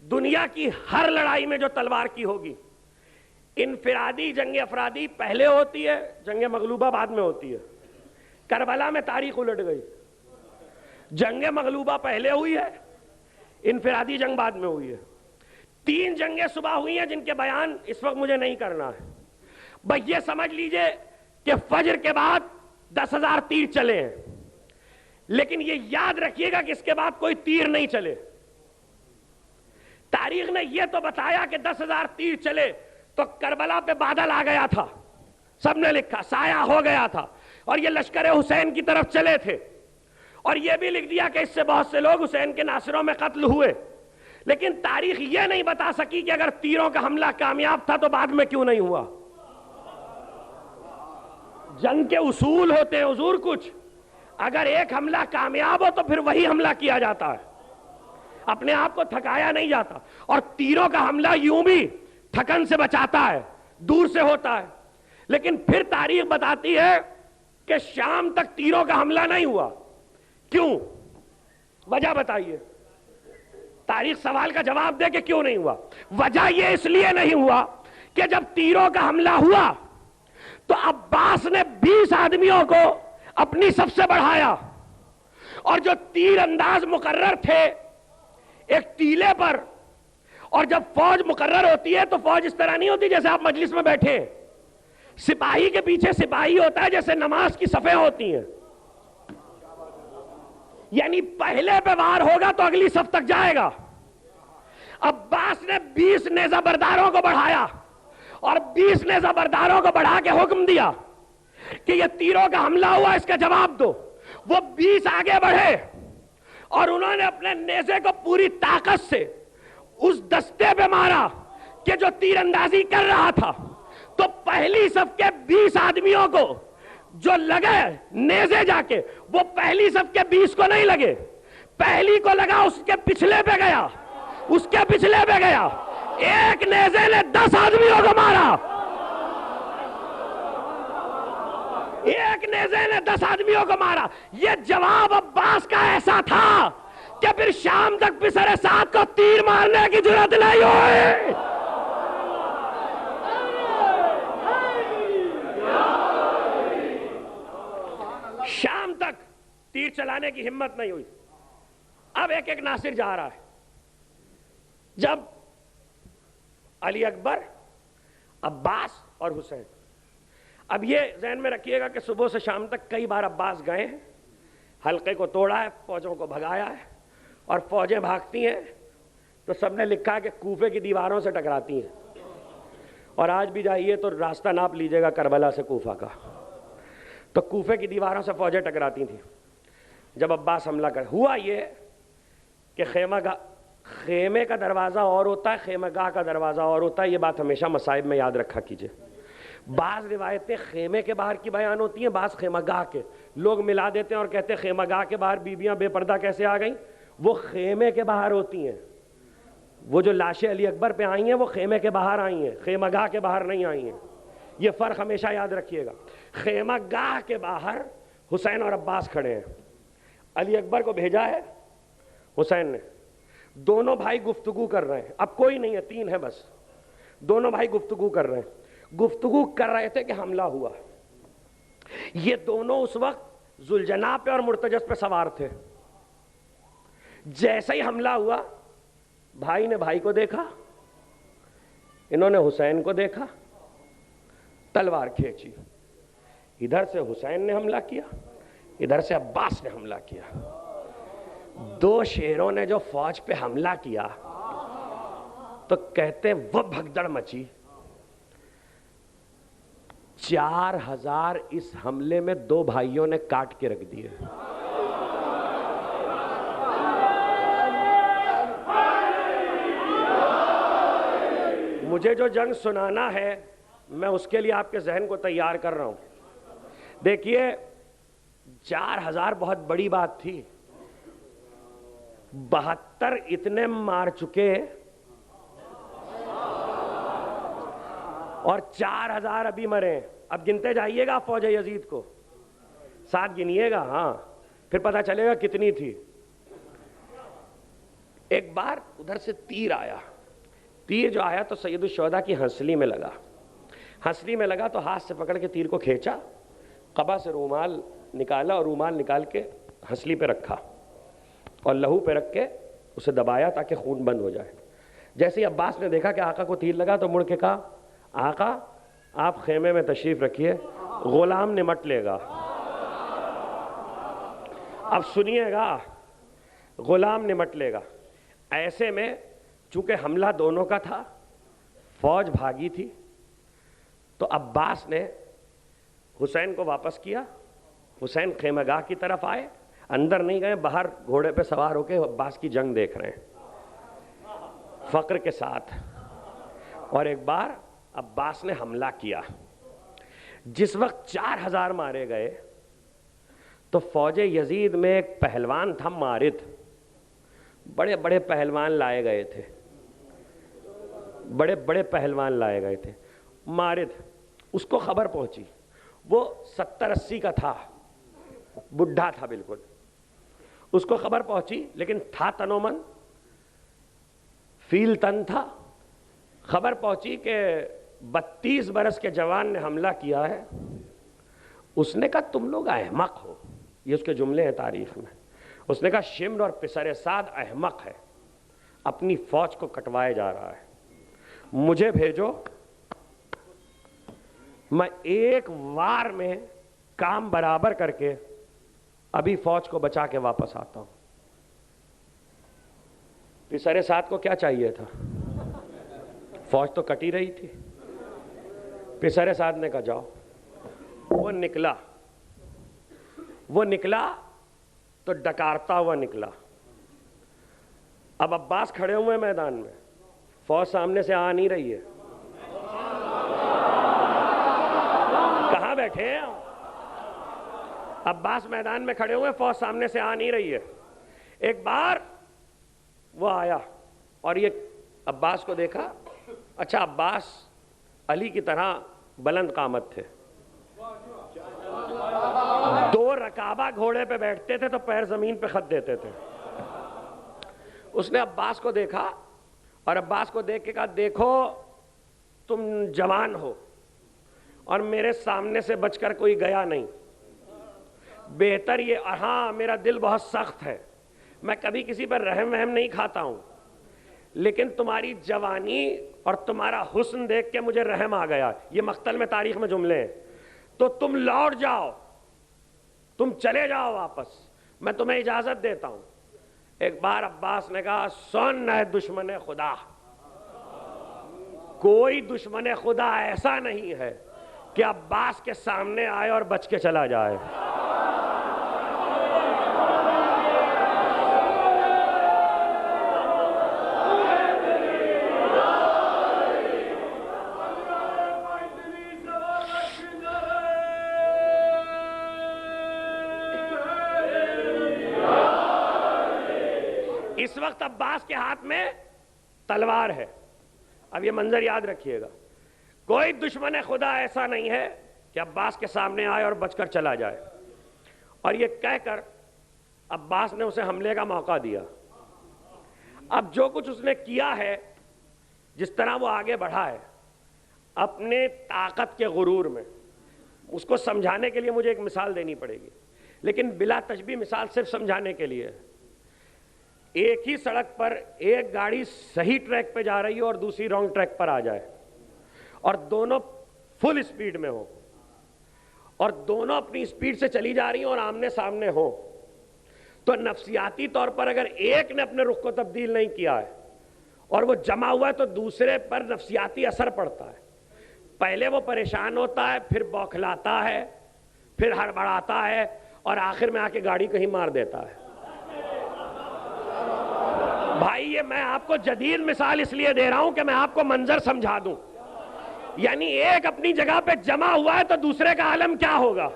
دنیا کی ہر لڑائی میں جو تلوار کی ہوگی، انفرادی جنگ افرادی پہلے ہوتی ہے، جنگ مغلوبہ بعد میں ہوتی ہے۔ کربلا میں تاریخ الٹ گئی، جنگ مغلوبہ پہلے ہوئی ہے، انفرادی جنگ بعد میں ہوئی ہے۔ 3 جنگیں صبح ہوئی ہیں جن کے بیان اس وقت مجھے نہیں کرنا ہے، بس یہ سمجھ لیجئے کہ فجر کے بعد 10,000 تیر چلے ہیں، لیکن یہ یاد رکھیے گا کہ اس کے بعد کوئی تیر نہیں چلے۔ تاریخ نے یہ تو بتایا کہ 10,000 تیر چلے تو کربلا پہ بادل آ گیا تھا، سب نے لکھا سایہ ہو گیا تھا، اور یہ لشکر حسین کی طرف چلے تھے، اور یہ بھی لکھ دیا کہ اس سے بہت سے لوگ حسین کے ناصروں میں قتل ہوئے۔ لیکن تاریخ یہ نہیں بتا سکی کہ اگر تیروں کا حملہ کامیاب تھا تو بعد میں کیوں نہیں ہوا۔ جنگ کے اصول ہوتے ہیں حضور کچھ، اگر ایک حملہ کامیاب ہو تو پھر وہی حملہ کیا جاتا ہے، اپنے آپ کو تھکایا نہیں جاتا. اور تیروں کا حملہ یوں بھی تھکن سے بچاتا ہے, دور سے ہوتا ہے. لیکن پھر تاریخ بتاتی ہے کہ شام تک تیروں کا حملہ نہیں ہوا. کیوں؟ وجہ بتائیے. تاریخ سوال کا جواب دے کہ کیوں نہیں ہوا. وجہ یہ اس لیے نہیں ہوا کہ جب تیروں کا حملہ ہوا تو عباس نے 20 آدمیوں کو اپنی صف سے بڑھایا, اور جو تیر انداز مقرر تھے ایک ٹیلے پر, اور جب فوج مقرر ہوتی ہے تو فوج اس طرح نہیں ہوتی جیسے آپ مجلس میں بیٹھے. سپاہی کے پیچھے سپاہی ہوتا ہے جیسے نماز کی صفیں ہوتی ہیں, یعنی پہلے پہ وار ہوگا تو اگلی صف تک جائے گا. عباس نے 20 نیزہ برداروں کو بڑھایا, اور 20 نیزہ برداروں کو بڑھا کے حکم دیا کہ یہ تیروں کا حملہ ہوا, اس کا جواب دو. وہ 20 آگے بڑھے اور انہوں نے اپنے نیزے کو پوری طاقت سے اس دستے پہ مارا کہ جو تیر اندازی کر رہا تھا. تو پہلی صف کے 20 آدمیوں کو جو لگے نیزے جا کے, وہ پہلی صف کے 20 کو نہیں لگے, پہلی کو لگا اس کے پچھلے پہ گیا, اس کے پچھلے پہ گیا. ایک نیزے نے 10 آدمیوں کو مارا, ایک نیزے نے 10 آدمیوں کو مارا. یہ جواب عباس کا ایسا تھا کہ پھر شام تک پسر سعد کو تیر مارنے کی جرات نہیں ہوئی. شام تک تیر چلانے کی ہمت نہیں ہوئی. اب ایک ایک ناصر جا رہا ہے. جب علی اکبر, عباس اور حسین, اب یہ ذہن میں رکھیے گا کہ صبح سے شام تک کئی بار عباس گئے ہیں, حلقے کو توڑا ہے, فوجوں کو بھگایا ہے, اور فوجیں بھاگتی ہیں تو سب نے لکھا کہ کوفے کی دیواروں سے ٹکراتی ہیں. اور آج بھی جائیے تو راستہ ناپ لیجئے گا کربلا سے کوفہ کا, تو کوفے کی دیواروں سے فوجیں ٹکراتی تھیں. جب عباس حملہ کر, ہوا یہ کہ خیمے کا دروازہ اور ہوتا ہے, خیمہ گاہ کا دروازہ اور ہوتا ہے. یہ بات ہمیشہ مصائب میں یاد رکھا کیجئے. بعض روایتیں خیمے کے باہر کی بیان ہوتی ہیں, بعض خیمہ گاہ کے. لوگ ملا دیتے ہیں اور کہتے ہیں خیمہ گاہ کے باہر بیویاں بے پردہ کیسے آ گئیں. وہ خیمے کے باہر ہوتی ہیں. وہ جو لاشیں علی اکبر پہ آئی ہیں وہ خیمے کے باہر آئی ہیں, خیمہ گاہ کے باہر نہیں آئی ہیں. یہ فرق ہمیشہ یاد رکھیے گا. خیمہ گاہ کے باہر حسین اور عباس کھڑے ہیں. علی اکبر کو بھیجا ہے حسین نے. دونوں بھائی گفتگو کر رہے ہیں. اب کوئی نہیں ہے, 3 ہے بس. دونوں بھائی گفتگو کر رہے ہیں. گفتگو کر رہے تھے کہ حملہ ہوا. یہ دونوں اس وقت ذوالجناح پہ اور مرتجز پہ سوار تھے. جیسے ہی حملہ ہوا, بھائی نے بھائی کو دیکھا, انہوں نے حسین کو دیکھا, تلوار کھینچی. ادھر سے حسین نے حملہ کیا, ادھر سے عباس نے حملہ کیا. 2 شیروں نے جو فوج پہ حملہ کیا تو کہتے وہ بھگدڑ مچی. 4000 اس حملے میں 2 بھائیوں نے کاٹ کے رکھ دیے. مجھے جو جنگ سنانا ہے میں اس کے لیے آپ کے ذہن کو تیار کر رہا ہوں. دیکھیے 4000 بہت بڑی بات تھی. 72 اتنے مار چکے اور 4000 ابھی مرے. اب گنتے جائیے گا فوج یزید کو, ساتھ گنیے گا, ہاں پھر پتہ چلے گا کتنی تھی. ایک بار ادھر سے تیر آیا. تیر جو آیا تو سید الشہداء کی ہنسلی میں لگا. ہنسلی میں لگا تو ہاتھ سے پکڑ کے تیر کو کھینچا, قبا سے رومال نکالا اور رومال نکال کے ہنسلی پہ رکھا اور لہو پہ رکھ کے اسے دبایا تاکہ خون بند ہو جائے. جیسے ہی عباس نے دیکھا کہ آقا کو تیر لگا تو مڑ کے کہا, آقا آپ خیمے میں تشریف رکھیے, غلام نمٹ لے گا. اب سنیے گا, غلام نمٹ لے گا. ایسے میں چونکہ حملہ دونوں کا تھا, فوج بھاگی تھی, تو عباس نے حسین کو واپس کیا. حسین خیمہ گاہ کی طرف آئے, اندر نہیں گئے, باہر گھوڑے پہ سوار ہو کے عباس کی جنگ دیکھ رہے ہیں فقر کے ساتھ. اور ایک بار عباس نے حملہ کیا. جس وقت 4000 مارے گئے تو فوج یزید میں ایک پہلوان تھا مارد, بڑے بڑے پہلوان لائے گئے تھے، بڑے بڑے پہلوان لائے گئے تھے. مارد اس کو خبر پہنچی، وہ 70-80 کا تھا، بڈھا تھا بالکل. اس کو خبر پہنچی لیکن تھا تنومن، فیل تن تھا. خبر پہنچی کہ 32 برس کے جوان نے حملہ کیا ہے. اس نے کہا تم لوگ احمق ہو. یہ اس کے جملے ہیں تاریخ میں. اس نے کہا شمر اور پسر سعد احمق ہے، اپنی فوج کو کٹوائے جا رہا ہے، مجھے بھیجو، میں ایک وار میں کام برابر کر کے ابھی فوج کو بچا کے واپس آتا ہوں. پسر سعد کو کیا چاہیے تھا؟ فوج تو کٹی رہی تھی. پسر سعد نے کہا جاؤ. وہ نکلا تو ڈکارتا ہوا نکلا. اب عباس کھڑے ہوئے میدان میں، فوج سامنے سے آ نہیں رہی ہے. کہاں بیٹھے ہیں؟ عباس میدان میں کھڑے ہوئے، فوج سامنے سے آ نہیں رہی ہے. ایک بار وہ آیا اور یہ عباس کو دیکھا. اچھا عباس علی کی طرح بلند قامت تھے، 2 رکابہ گھوڑے پہ بیٹھتے تھے تو پیر زمین پہ خط دیتے تھے. اس نے عباس کو دیکھا اور عباس کو دیکھ کے کہا دیکھو تم جوان ہو اور میرے سامنے سے بچ کر کوئی گیا نہیں، بہتر یہ، ہاں میرا دل بہت سخت ہے، میں کبھی کسی پر رحم وحم نہیں کھاتا ہوں، لیکن تمہاری جوانی اور تمہارا حسن دیکھ کے مجھے رحم آ گیا. یہ مقتل میں تاریخ میں جملے ہیں. تو تم لوٹ جاؤ، تم چلے جاؤ واپس، میں تمہیں اجازت دیتا ہوں. ایک بار عباس نے کہا سن ہے دشمن خدا، کوئی دشمن خدا ایسا نہیں ہے کہ عباس کے سامنے آئے اور بچ کے چلا جائے. اس وقت عباس کے ہاتھ میں تلوار ہے. اب یہ منظر یاد رکھیے گا، کوئی دشمن خدا ایسا نہیں ہے کہ عباس کے سامنے آئے اور بچ کر چلا جائے. اور یہ کہہ کر عباس نے اسے حملے کا موقع دیا. اب جو کچھ اس نے کیا ہے، جس طرح وہ آگے بڑھا ہے اپنے طاقت کے غرور میں، اس کو سمجھانے کے لیے مجھے ایک مثال دینی پڑے گی، لیکن بلا تشبیہ مثال صرف سمجھانے کے لیے. ایک ہی سڑک پر ایک گاڑی صحیح ٹریک پہ جا رہی ہے اور دوسری رانگ ٹریک پر آ جائے اور دونوں فل اسپیڈ میں ہو اور دونوں اپنی اسپیڈ سے چلی جا رہی ہیں اور آمنے سامنے ہو، تو نفسیاتی طور پر اگر ایک نے اپنے رخ کو تبدیل نہیں کیا ہے اور وہ جمع ہوا ہے تو دوسرے پر نفسیاتی اثر پڑتا ہے. پہلے وہ پریشان ہوتا ہے، پھر بوکھلاتا ہے، پھر ہڑبڑاتا ہے اور آخر میں آ کے گاڑی کہیں مار دیتا ہے. بھائی یہ میں آپ کو جدید مثال اس لیے دے رہا ہوں کہ میں آپ کو منظر سمجھا دوں. یعنی ایک اپنی جگہ پہ جمع ہوا ہے تو دوسرے کا عالم کیا ہوگا.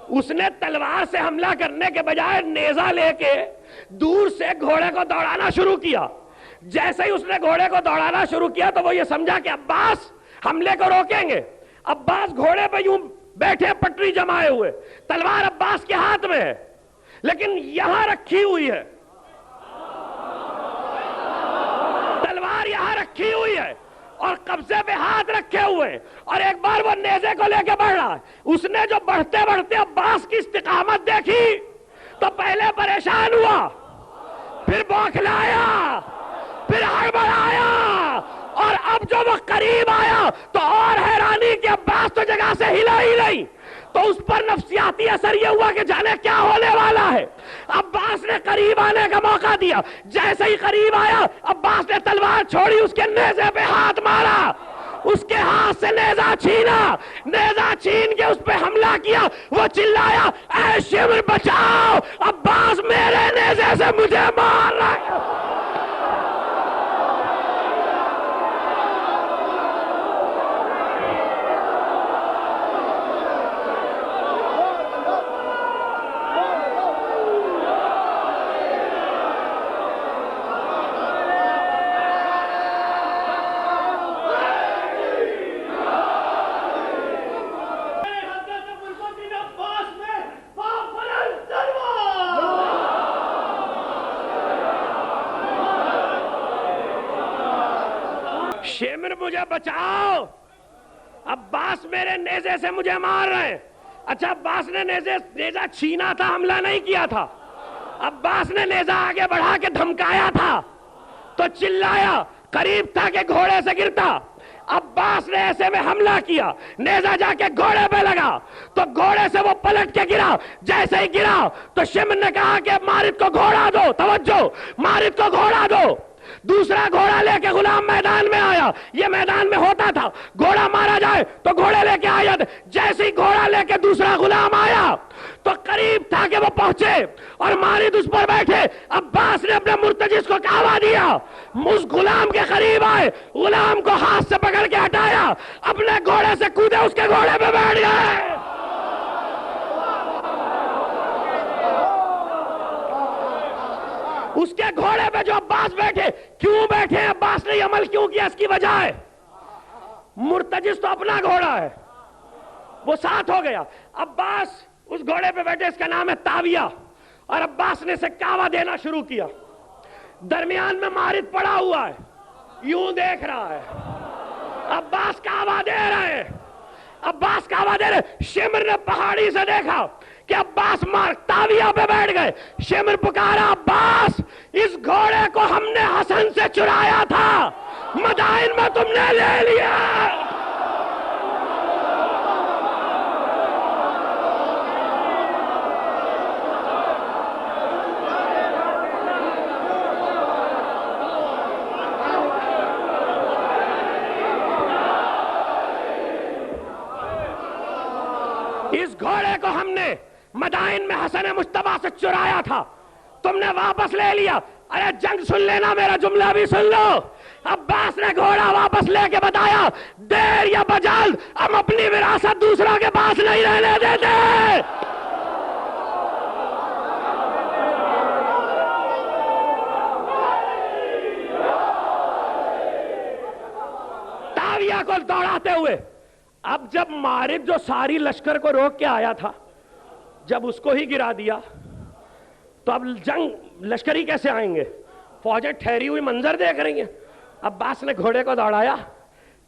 اس نے تلوار سے حملہ کرنے کے بجائے نیزہ لے کے دور سے گھوڑے کو دوڑانا شروع کیا. جیسے ہی اس نے گھوڑے کو دوڑانا شروع کیا تو وہ یہ سمجھا کہ عباس حملے کو روکیں گے. عباس گھوڑے پہ یوں بیٹھے پٹری جمائے ہوئے، تلوار عباس کے ہاتھ میں ہے لیکن یہاں رکھی ہوئی ہے، تلوار یہاں رکھی ہوئی ہے اور قبضے پہ ہاتھ رکھے ہوئے ہیں اور ایک بار وہ نیزے کو لے کے بڑھ رہا ہے. اس نے جو بڑھتے بڑھتے عباس کی استقامت دیکھی تو پہلے پریشان ہوا، پھر بوکھلایا، پھر ہڑبڑایا اور اب جو وہ قریب آیا تو اور حیرانی کہ عباس تو جگہ سے ہلا ہی نہیں. تو اس پر نفسیاتی اثر یہ ہوا کہ جانے کیا ہونے والا ہے. عباس نے قریب آنے کا موقع دیا، جیسے ہی قریب آیا عباس نے تلوار چھوڑی، اس کے نیزے پہ ہاتھ مارا، اس کے ہاتھ سے نیزہ چھینا، نیزہ چھین کے اس پہ حملہ کیا. وہ چلایا اے شمر بچاؤ، عباس میرے نیزے سے مجھے مار رہا ہے. شمر مجھے بچاؤ، عباس میرے نیزے سے مجھے مار رہے ہیں. اچھا عباس نے نیزہ چھینا تھا، حملہ نہیں کیا تھا. عباس نے نیزہ آگے بڑھا کے دھمکایا تھا تو چلایا، قریب تھا کہ گھوڑے سے گرتا. عباس نے ایسے میں حملہ کیا، نیزہ جا کے گھوڑے پہ لگا تو گھوڑے سے وہ پلٹ کے گرا. جیسے ہی گرا تو شمر نے کہا کہ مارد کو گھوڑا دو، توجہ، مارد کو گھوڑا دو. دوسرا گھوڑا لے کے غلام میدان میں آیا. یہ میدان میں ہوتا تھا گھوڑا مارا جائے تو گھوڑے لے کے آیا. جیسے ہی گھوڑا لے کے دوسرا غلام آیا تو قریب تھا کہ وہ پہنچے اور مارد اس پر بیٹھے. عباس نے اپنے مرتجز کو کعوہ دیا، اس غلام کے قریب آئے، غلام کو ہاتھ سے پکڑ کے ہٹایا، اپنے گھوڑے سے کودے، اس کے گھوڑے پہ بیٹھ گئے. اس کے گھوڑے پہ جو عباس بیٹھے، کیوں بیٹھے عباس نے یہ عمل کیوں کیا؟ اس کی وجہ ہے مرتجز تو اپنا گھوڑا ہے، وہ ساتھ ہو گیا. عباس اس گھوڑے پہ بیٹھے، اس کا نام ہے تاویہ، اور عباس نے اسے کعوہ دینا شروع کیا. درمیان میں مارد پڑا ہوا ہے، یوں دیکھ رہا ہے. عباس کعوہ دے رہے ہیں، عباس کعوہ دے رہے. شمر نے پہاڑی سے دیکھا کہ عباس تاویہ پہ بیٹھ گئے. شمر پکارا، عباس اس گھوڑے کو ہم نے حسن سے چرایا تھا، مدائن میں تم نے لے لیا. اس گھوڑے کو ہم نے مدائن میں حسن مجتبیٰ سے چرایا تھا، تم نے واپس لے لیا. ارے جنگ سن لینا، میرا جملہ بھی سن لو. عباس نے گھوڑا واپس لے کے بتایا، دیر یا بجلد ہم اپنی وراثت دوسروں کے پاس نہیں رہنے دیتے. تاویہ کو دوڑاتے ہوئے، اب جب مارد جو ساری لشکر کو روک کے آیا تھا، جب اس کو ہی گرا دیا تو اب جنگ لشکری کیسے آئیں گے؟ فوجیں ٹھہری ہوئی منظر دیکھ رہی ہیں. عباس نے گھوڑے کو دوڑایا،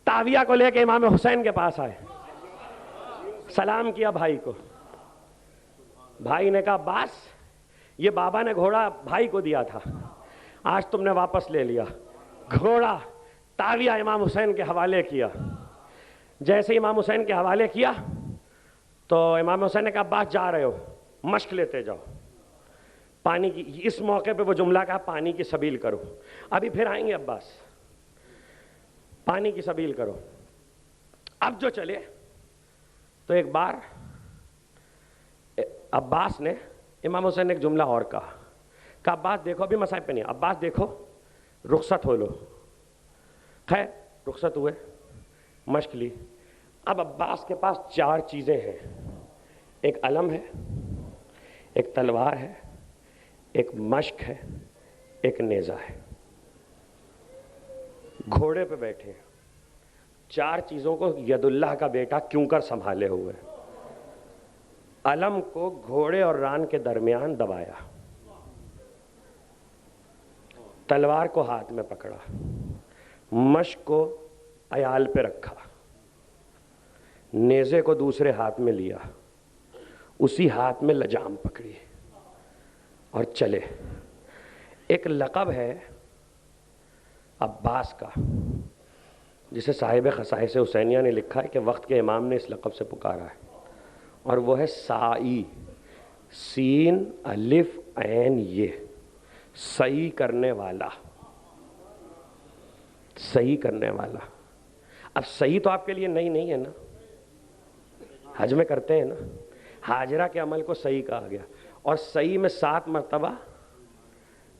تاویہ کو لے کے امام حسین کے پاس آئے، سلام کیا بھائی کو. بھائی نے کہا، عباس یہ بابا نے گھوڑا بھائی کو دیا تھا، آج تم نے واپس لے لیا. گھوڑا تاویہ امام حسین کے حوالے کیا. جیسے امام حسین کے حوالے کیا تو امام حسین نے کہا، عباس جا رہے ہو، مشق لیتے جاؤ، پانی کی. اس موقع پہ وہ جملہ کہا، پانی کی سبیل کرو. ابھی پھر آئیں گے عباس، پانی کی سبیل کرو. اب جو چلے تو ایک بار عباس نے، امام حسین نے ایک جملہ اور کہا، عباس دیکھو، ابھی مصائب پہ نہیں، عباس دیکھو رخصت ہو لو. خیر رخصت ہوئے، مشق لی. اب عباس کے پاس 4 چیزیں ہیں، ایک علم ہے، ایک تلوار ہے، ایک مشق ہے، ایک نیزہ ہے. گھوڑے پہ بیٹھے 4 چیزوں کو ید اللہ کا بیٹا کیوں کر سنبھالے ہوئے. علم کو گھوڑے اور ران کے درمیان دبایا، تلوار کو ہاتھ میں پکڑا، مشق کو عیال پہ رکھا، نیزے کو دوسرے ہاتھ میں لیا، اسی ہاتھ میں لجام پکڑی اور چلے. ایک لقب ہے عباس کا جسے صاحب خصائص حسینیہ نے لکھا ہے کہ وقت کے امام نے اس لقب سے پکارا ہے، اور وہ ہے سائی، سین الف عین یہ، صحیح کرنے والا، صحیح کرنے والا. اب صحیح تو آپ کے لیے نہیں ہے نا، حج میں کرتے ہیں نا، حاجرہ کے عمل کو صحیح کہا گیا، اور صحیح میں 7 مرتبہ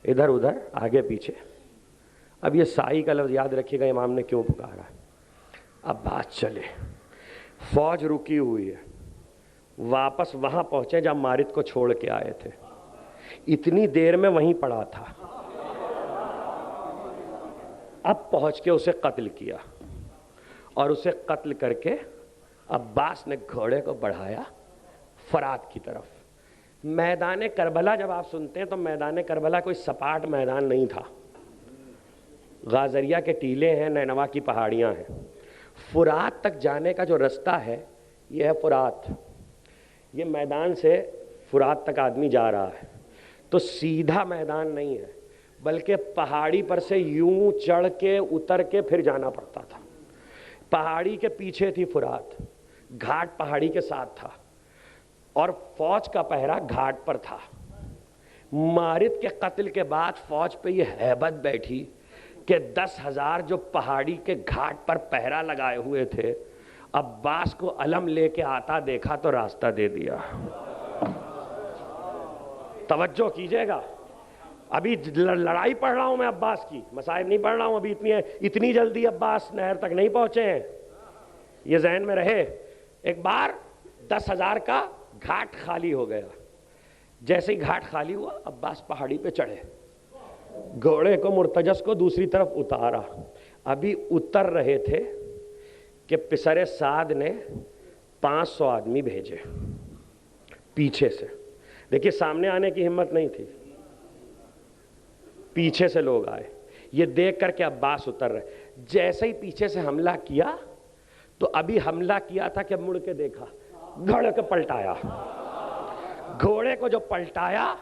ادھر ادھر آگے پیچھے. اب یہ سائی کا لفظ یاد رکھیے گا امام نے کیوں پکارا. اب بات چلے، فوج رکی ہوئی ہے، واپس وہاں پہنچے جب مارد کو چھوڑ کے آئے تھے، اتنی دیر میں وہیں پڑا تھا. اب پہنچ کے اسے قتل کیا، اور اسے قتل کر کے عباس نے گھوڑے کو بڑھایا فرات کی طرف. میدان کربلا جب آپ سنتے ہیں تو میدان کربلا کوئی سپاٹ میدان نہیں تھا، غازریہ کے ٹیلے ہیں، نینوا کی پہاڑیاں ہیں. فرات تک جانے کا جو رستہ ہے یہ ہے فرات. یہ میدان سے فرات تک آدمی جا رہا ہے تو سیدھا میدان نہیں ہے، بلکہ پہاڑی پر سے یوں چڑھ کے اتر کے پھر جانا پڑتا تھا. پہاڑی کے پیچھے تھی فرات، گھاٹ پہاڑی کے ساتھ تھا، اور فوج کا پہرا گھاٹ پر تھا. مارد کے قتل کے بعد فوج پہ یہ ہیبت بیٹھی کہ 10,000 جو پہاڑی کے گھاٹ پر پہرا لگائے ہوئے تھے، عباس کو علم لے کے آتا دیکھا تو راستہ دے دیا. توجہ کیجئے گا، ابھی لڑائی پڑھ رہا ہوں میں عباس کی، مصائب نہیں پڑھ رہا ہوں. ابھی اتنی جلدی عباس نہر تک نہیں پہنچے ہیں، یہ ذہن میں رہے. ایک بار 10,000 کا گھاٹ خالی ہو گیا. جیسے ہی گھاٹ خالی ہوا عباس پہاڑی پہ چڑھے، گھوڑے کو مرتجس کو دوسری طرف اتارا. ابھی اتر رہے تھے کہ پسر سعد نے 500 آدمی بھیجے پیچھے سے. دیکھیے سامنے آنے کی ہمت نہیں تھی، پیچھے سے لوگ آئے. یہ دیکھ کر کے عباس اتر رہے. جیسے ہی پیچھے سے حملہ کیا تو ابھی حملہ کیا تھا کہ مڑ کے دیکھا، گھوڑے کو پلٹایا. گھوڑے کو جو پلٹایا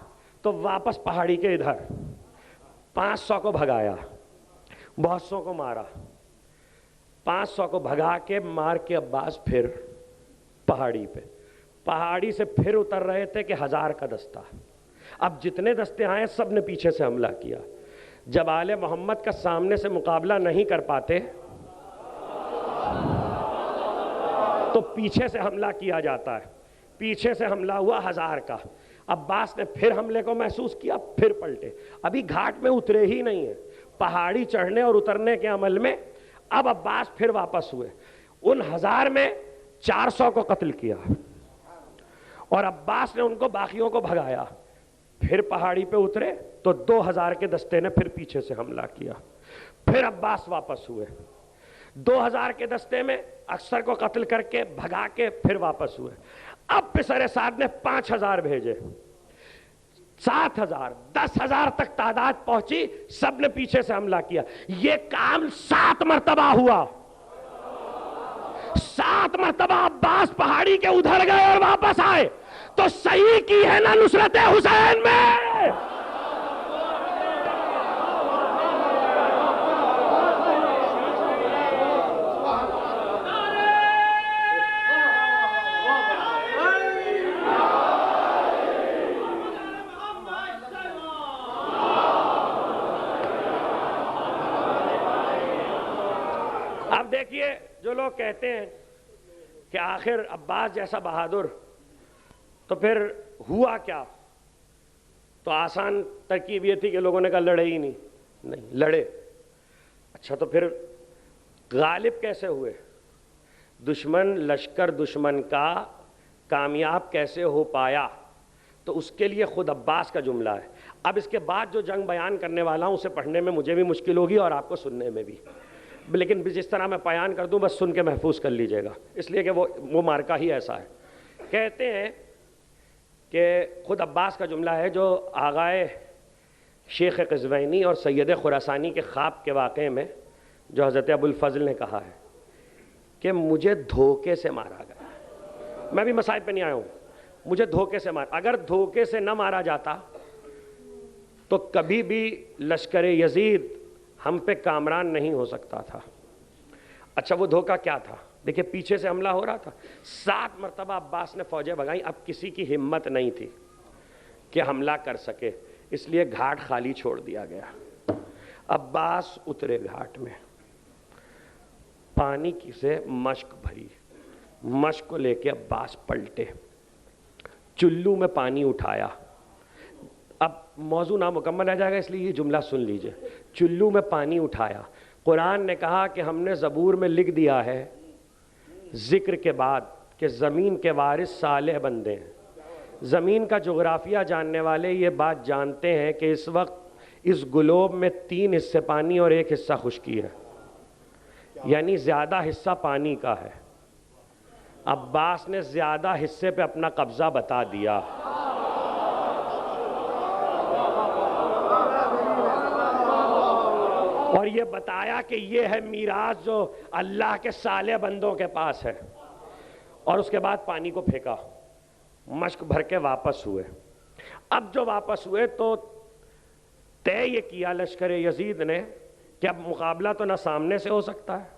تو واپس پہاڑی کے ادھر 500 کو بھگایا، بہت سو کو مارا. 500 کو بھگا کے مار کے عباس پھر پہاڑی پہ، پہاڑی سے پھر اتر رہے تھے کہ 1000 کا دستہ. اب جتنے دستے آئے سب نے پیچھے سے حملہ کیا. جب آل محمد کا سامنے سے مقابلہ نہیں کر پاتے تو پیچھے سے حملہ کیا جاتا ہے. پیچھے سے حملہ ہوا 1000 کا. عباس نے پھر حملے کو محسوس کیا، پھر پلٹے. ابھی گھاٹ میں اترے ہی نہیں ہیں، پہاڑی چڑھنے اور اترنے کے عمل میں اب عباس پھر واپس ہوئے. ان 1000 میں 400 کو قتل کیا اور عباس نے ان کو باقیوں کو بھگایا. پھر پہاڑی پہ اترے تو 2000 کے دستے نے پھر پیچھے سے حملہ کیا. پھر عباس واپس ہوئے. 2000 کے دستے میں اکثر کو قتل کر کے بھگا کے پھر واپس ہوئے. اب پسر سعد نے 5000 بھیجے، 7000 10,000 تک تعداد پہنچی. سب نے پیچھے سے حملہ کیا. یہ کام 7 مرتبہ ہوا. 7 مرتبہ عباس پہاڑی کے ادھر گئے اور واپس آئے. تو صحیح کی ہے نا نصرت حسین میں. اب دیکھیے جو لوگ کہتے ہیں کہ آخر عباس جیسا بہادر، تو پھر ہوا کیا؟ تو آسان ترکیب یہ تھی کہ لوگوں نے کہا لڑے ہی نہیں لڑے. اچھا تو پھر غالب کیسے ہوئے؟ دشمن لشکر دشمن کا کامیاب کیسے ہو پایا؟ تو اس کے لیے خود عباس کا جملہ ہے. اب اس کے بعد جو جنگ بیان کرنے والا ہوں اسے پڑھنے میں مجھے بھی مشکل ہوگی اور آپ کو سننے میں بھی، لیکن جس طرح میں بیان کر دوں بس سن کے محفوظ کر لیجئے گا، اس لیے کہ وہ مارکا ہی ایسا ہے. کہتے ہیں کہ خود عباس کا جملہ ہے جو آغائے شیخ قزوینی اور سید خراسانی کے خواب کے واقعے میں جو حضرت ابو الفضل نے کہا ہے کہ مجھے دھوکے سے مارا گیا. میں بھی مصائب پہ نہیں آیا ہوں، مجھے دھوکے سے مارا. اگر دھوکے سے نہ مارا جاتا تو کبھی بھی لشکر یزید ہم پہ کامران نہیں ہو سکتا تھا. اچھا وہ دھوکہ کیا تھا؟ دیکھیں پیچھے سے حملہ ہو رہا تھا. 7 مرتبہ عباس نے فوجیں بھگائیں. اب کسی کی ہمت نہیں تھی کہ حملہ کر سکے، اس لیے گھاٹ خالی چھوڑ دیا گیا. عباس اترے گھاٹ میں، پانی کی سے مشک بھری، مشک کو لے کے عباس پلٹے، چلو میں پانی اٹھایا. اب موضوع نامکمل رہ جائے گا اس لیے یہ جملہ سن لیجئے. چلو میں پانی اٹھایا. قرآن نے کہا کہ ہم نے زبور میں لکھ دیا ہے ذکر کے بعد کہ زمین کے وارث صالح بندے ہیں. زمین کا جغرافیہ جاننے والے یہ بات جانتے ہیں کہ اس وقت اس گلوب میں 3 حصے پانی اور 1 حصہ خشکی ہے، یعنی زیادہ حصہ پانی کا ہے. عباس نے زیادہ حصے پہ اپنا قبضہ بتا دیا. اور یہ بتایا کہ یہ ہے میراث جو اللہ کے صالح بندوں کے پاس ہے. اور اس کے بعد پانی کو پھینکا, مشک بھر کے واپس ہوئے. اب جو واپس ہوئے تو طے یہ کیا لشکر یزید نے کہ اب مقابلہ تو نہ سامنے سے ہو سکتا ہے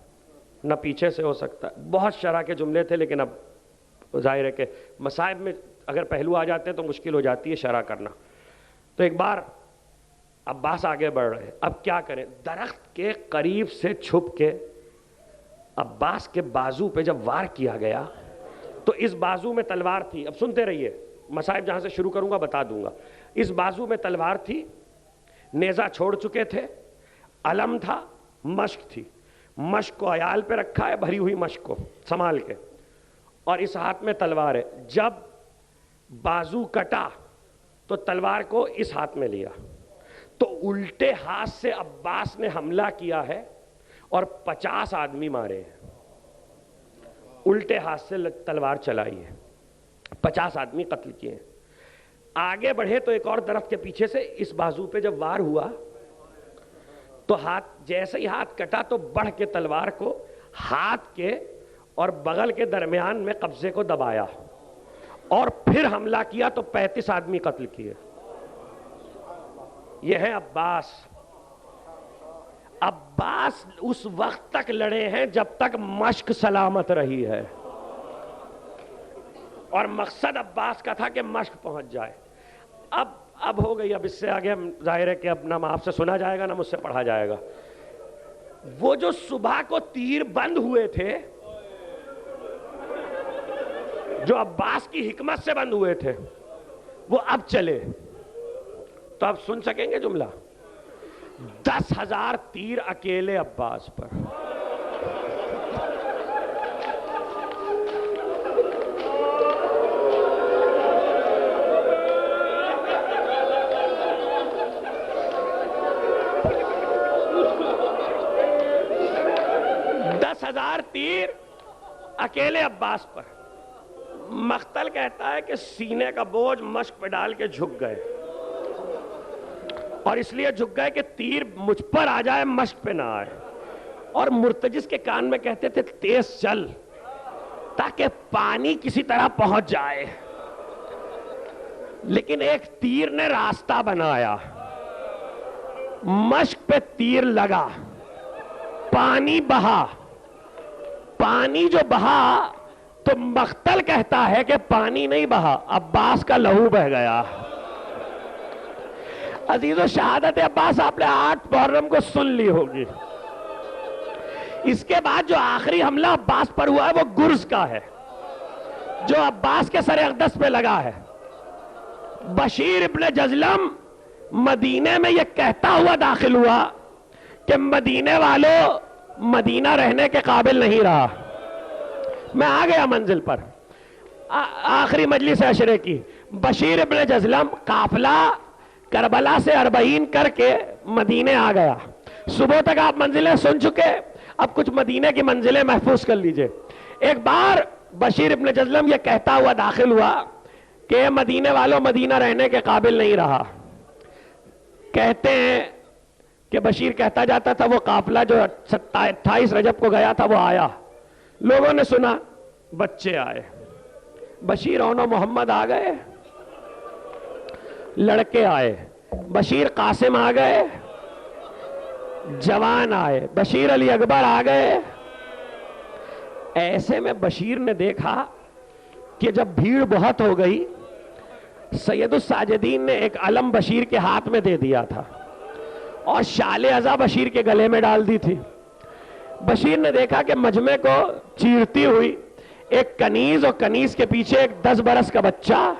نہ پیچھے سے ہو سکتا ہے. بہت شرح کے جملے تھے, لیکن اب ظاہر ہے کہ مصائب میں اگر پہلو آ جاتے ہیں تو مشکل ہو جاتی ہے شرح کرنا. تو ایک بار عباس آگے بڑھ رہے, اب کیا کریں؟ درخت کے قریب سے چھپ کے عباس کے بازو پہ جب وار کیا گیا تو اس بازو میں تلوار تھی. اب سنتے رہیے, مصائب جہاں سے شروع کروں گا بتا دوں گا. اس بازو میں تلوار تھی, نیزہ چھوڑ چکے تھے, علم تھا, مشک تھی. مشک کو عیال پہ رکھا ہے, بھری ہوئی مشک کو سنبھال کے, اور اس ہاتھ میں تلوار ہے. جب بازو کٹا تو تلوار کو اس ہاتھ میں لیا, تو الٹے ہاتھ سے عباس نے حملہ کیا ہے اور 50 آدمی مارے ہیں. الٹے ہاتھ سے تلوار چلائی ہے, 50 آدمی قتل کیے ہیں. آگے بڑھے تو ایک اور درخت کے پیچھے سے اس بازو پہ جب وار ہوا تو ہاتھ, جیسے ہی ہاتھ کٹا تو بڑھ کے تلوار کو ہاتھ کے اور بغل کے درمیان میں قبضے کو دبایا اور پھر حملہ کیا تو 35 آدمی قتل کیے. یہ ہے عباس. عباس اس وقت تک لڑے ہیں جب تک مشک سلامت رہی ہے, اور مقصد عباس کا تھا کہ مشک پہنچ جائے. اب ہو گئی, اب اس سے آگے ظاہر ہے کہ اب نہ آپ سے سنا جائے گا نہ مجھ سے پڑھا جائے گا. وہ جو صبح کو تیر بند ہوئے تھے, جو عباس کی حکمت سے بند ہوئے تھے, وہ اب چلے. تو آپ سن سکیں گے جملہ, 10,000 تیر اکیلے عباس پر. تیر اکیلے عباس پر. مقتل کہتا ہے کہ سینے کا بوجھ مشک پہ ڈال کے جھک گئے, اور اس لیے جھک گئے کہ تیر مجھ پر آ جائے مشک پہ نہ آئے. اور مرتجس کے کان میں کہتے تھے تیز چل تاکہ پانی کسی طرح پہنچ جائے. لیکن ایک تیر نے راستہ بنایا, مشک پہ تیر لگا, پانی بہا. پانی جو بہا تو مقتل کہتا ہے کہ پانی نہیں بہا, عباس کا لہو بہ گیا. عزیزو, شہادت عباس آپ نے 8 محرم کو سن لی ہوگی. اس کے بعد جو آخری حملہ عباس پر ہوا ہے وہ گرز کا ہے, جو عباس کے سر اقدس پہ لگا ہے. بشیر ابن جزلم مدینے میں یہ کہتا ہوا داخل ہوا کہ مدینے والوں, مدینہ رہنے کے قابل نہیں رہا, میں آ گیا منزل پر. آخری مجلس عشرے کی. بشیر ابن جزلم قافلہ کربلا سے 40 کر کے مدینے آ گیا. صبح تک آپ منزلیں سن چکے, اب کچھ مدینے کی منزلیں محفوظ کر لیجئے. ایک بار بشیر ابن جزلم یہ کہتا ہوا داخل ہوا کہ مدینے والوں, مدینہ رہنے کے قابل نہیں رہا. کہتے ہیں کہ بشیر کہتا جاتا تھا, وہ قافلہ جو 28 رجب کو گیا تھا وہ آیا, لوگوں نے سنا, بچے آئے. بشیر اون و محمد آ گئے, لڑکے آئے. بشیر قاسم آ گئے, جوان آئے. بشیر علی اکبر آ گئے. ایسے میں بشیر نے دیکھا کہ جب بھیڑ بہت ہو گئی, سید الساجدین نے ایک علم بشیر کے ہاتھ میں دے دیا تھا اور شال عزا بشیر کے گلے میں ڈال دی تھی. بشیر نے دیکھا کہ مجمع کو چیرتی ہوئی ایک کنیز, اور کنیز کے پیچھے ایک 10 برس کا بچہ,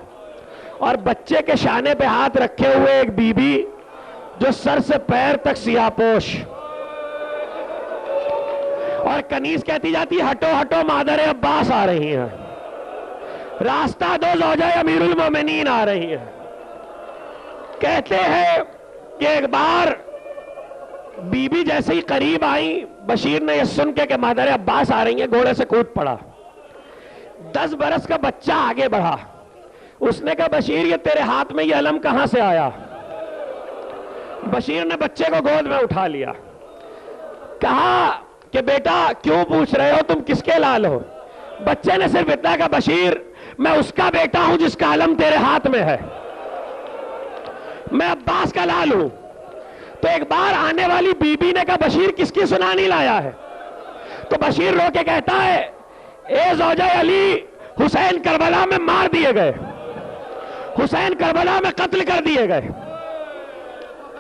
اور بچے کے شانے پہ ہاتھ رکھے ہوئے ایک بی بی جو سر سے پیر تک سیاہ پوش. اور کنیز کہتی جاتی, ہٹو ہٹو مادر عباس آ رہی ہیں, راستہ دو زوجہ امیر المومنین آ رہی ہیں. کہتے ہیں کہ ایک بار بی بی جیسے ہی قریب آئیں, بشیر نے یہ سن کے کہ مادر عباس آ رہی ہیں گھوڑے سے کود پڑا. 10 برس کا بچہ آگے بڑھا, اس نے کہا بشیر یہ تیرے ہاتھ میں یہ علم کہاں سے آیا؟ بشیر نے بچے کو گود میں اٹھا لیا, کہا کہ بیٹا کیوں پوچھ رہے ہو تم کس کے لال ہو؟ بچے نے صرف اتنا کہا بشیر میں اس کا بیٹا ہوں جس کا علم تیرے ہاتھ میں ہے، میں عباس کا لال ہوں۔ تو ایک بار آنے والی بی بی نے کہا بشیر کس کی سنانی لایا ہے؟ تو بشیر رو کے کہتا ہے اے زوجہ علی، حسین کربلا میں مار دیے گئے، حسین کربلا میں قتل کر دیے گئے۔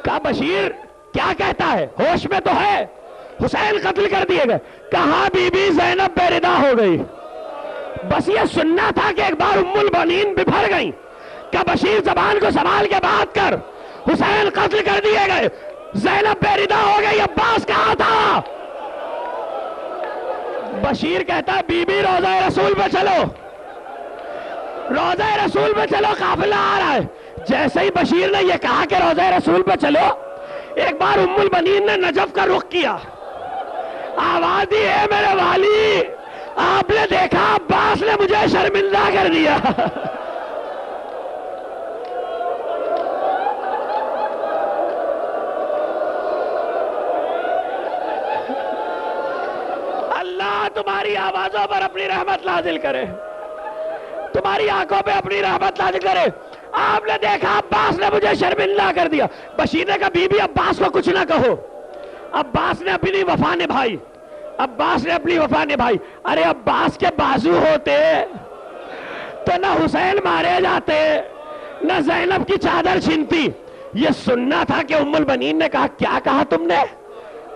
کہا بشیر کیا کہتا ہے، ہوش میں تو ہے؟ حسین قتل کر دیے گئے۔ کہاں بی بی زینب بے ردا ہو گئی۔ بس یہ سننا تھا کہ ایک بار ام البنین بپھر گئی کہ بشیر زبان کو سنبھال کے بات کر، حسین قتل کر دیے گئے، زینب بے ردا ہو گئی، عباس کہاں تھا؟ بشیر کہتا ہے بی بی روضہ رسول پہ چلو، روضہ رسول پہ چلو، قافلہ آ رہا ہے۔ جیسے ہی بشیر نے یہ کہا کہ روضہ رسول پہ چلو، ایک بار ام البنین نے نجف کا رخ کیا، آواز دی اے میرے والی، آپ نے دیکھا عباس نے مجھے شرمندہ کر دیا۔ اللہ تمہاری آوازوں پر اپنی رحمت نازل کرے، تمہاری آنکھوں پہ اپنی رحمت نازل کرے۔ آپ نے دیکھا عباس نے مجھے شرمندہ کر دیا۔ بشیر نے کہا بی بی عباس کو کچھ نہ کہو۔ عباس نے اپنی وفا نبھائی، عباس نے اپنی وفا نبھائی۔ ارے عباس کے بازو ہوتے تو نہ حسین مارے جاتے، نہ زینب کی چادر چھنتی۔ یہ سننا تھا کہ ام البنین نے کہا کیا کہا تم نے؟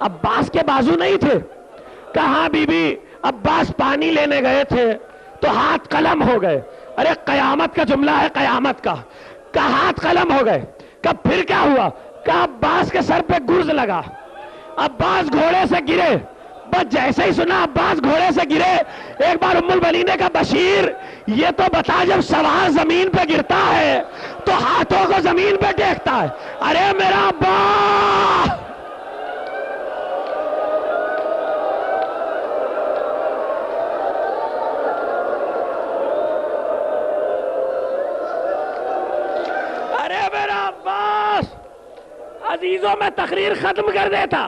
عباس کے بازو نہیں تھے؟ کہاں بی بی عباس پانی لینے گئے تھے تو ہاتھ قلم ہو گئے۔ ارے قیامت کا جملہ ہے، قیامت کا، کہ ہاتھ قلم ہو گئے۔ کب پھر کیا ہوا؟ کہ عباس کے سر پہ گرز لگا، عباس گھوڑے سے گرے۔ بس جیسے ہی سنا عباس گھوڑے سے گرے، ایک بار ام البنین نے کہا بشیر یہ تو بتا جب سوار زمین پہ گرتا ہے تو ہاتھوں کو زمین پہ ٹیکتا ہے۔ ارے میرا عباس، عزیزوں میں تقریر ختم کر دیتا،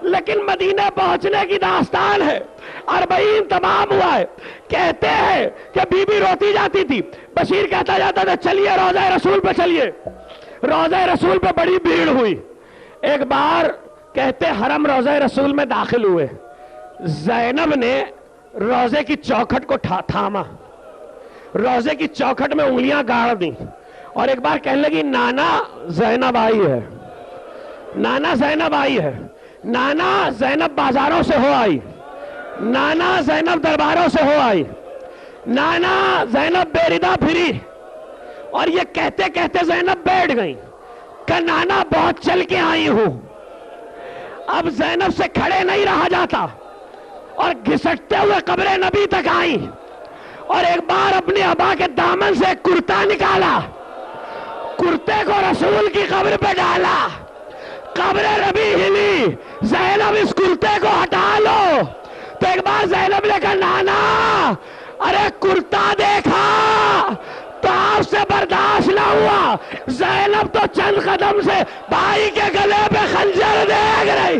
لیکن مدینہ پہنچنے کی داستان ہے، 40 تمام ہوا ہے۔ کہتے ہیں کہ بی بی روتی جاتی تھی، بشیر کہتا جاتا تھا چلیے روضہ رسول پہ چلیے۔ روضہ رسول پہ بڑی بھیڑ ہوئی۔ ایک بار کہتے حرم روضہ رسول میں داخل ہوئے، زینب نے روضے کی چوکھٹ کو تھاما، روضے کی چوکھٹ میں انگلیاں گاڑ دیں، اور ایک بار کہنے لگی نانا زینب آئی ہے، نانا زینب آئی ہے۔ نانا زینب بازاروں سے ہو آئی، نانا زینب درباروں سے ہو آئی، نانا زینب بے ردا پھری۔ اور یہ کہتے کہتے زینب بیٹھ گئی کہ نانا بہت چل کے آئی ہوں۔ اب زینب سے کھڑے نہیں رہا جاتا اور گھسٹتے ہوئے قبر نبی تک آئی، اور ایک بار اپنی ابا کے دامن سے کرتا نکالا، کرتے کو رسول کی قبر پہ ڈالا، قبر نبی ہلی، زینب اس کرتے کو ہٹا لو۔ تو ایک بار زینب نے کہا نانا ارے کرتا دیکھا تو آپ سے برداشت نہ ہوا۔ زینب تو چند قدم سے بھائی کے گلے پہ خنجر دیکھ رہی۔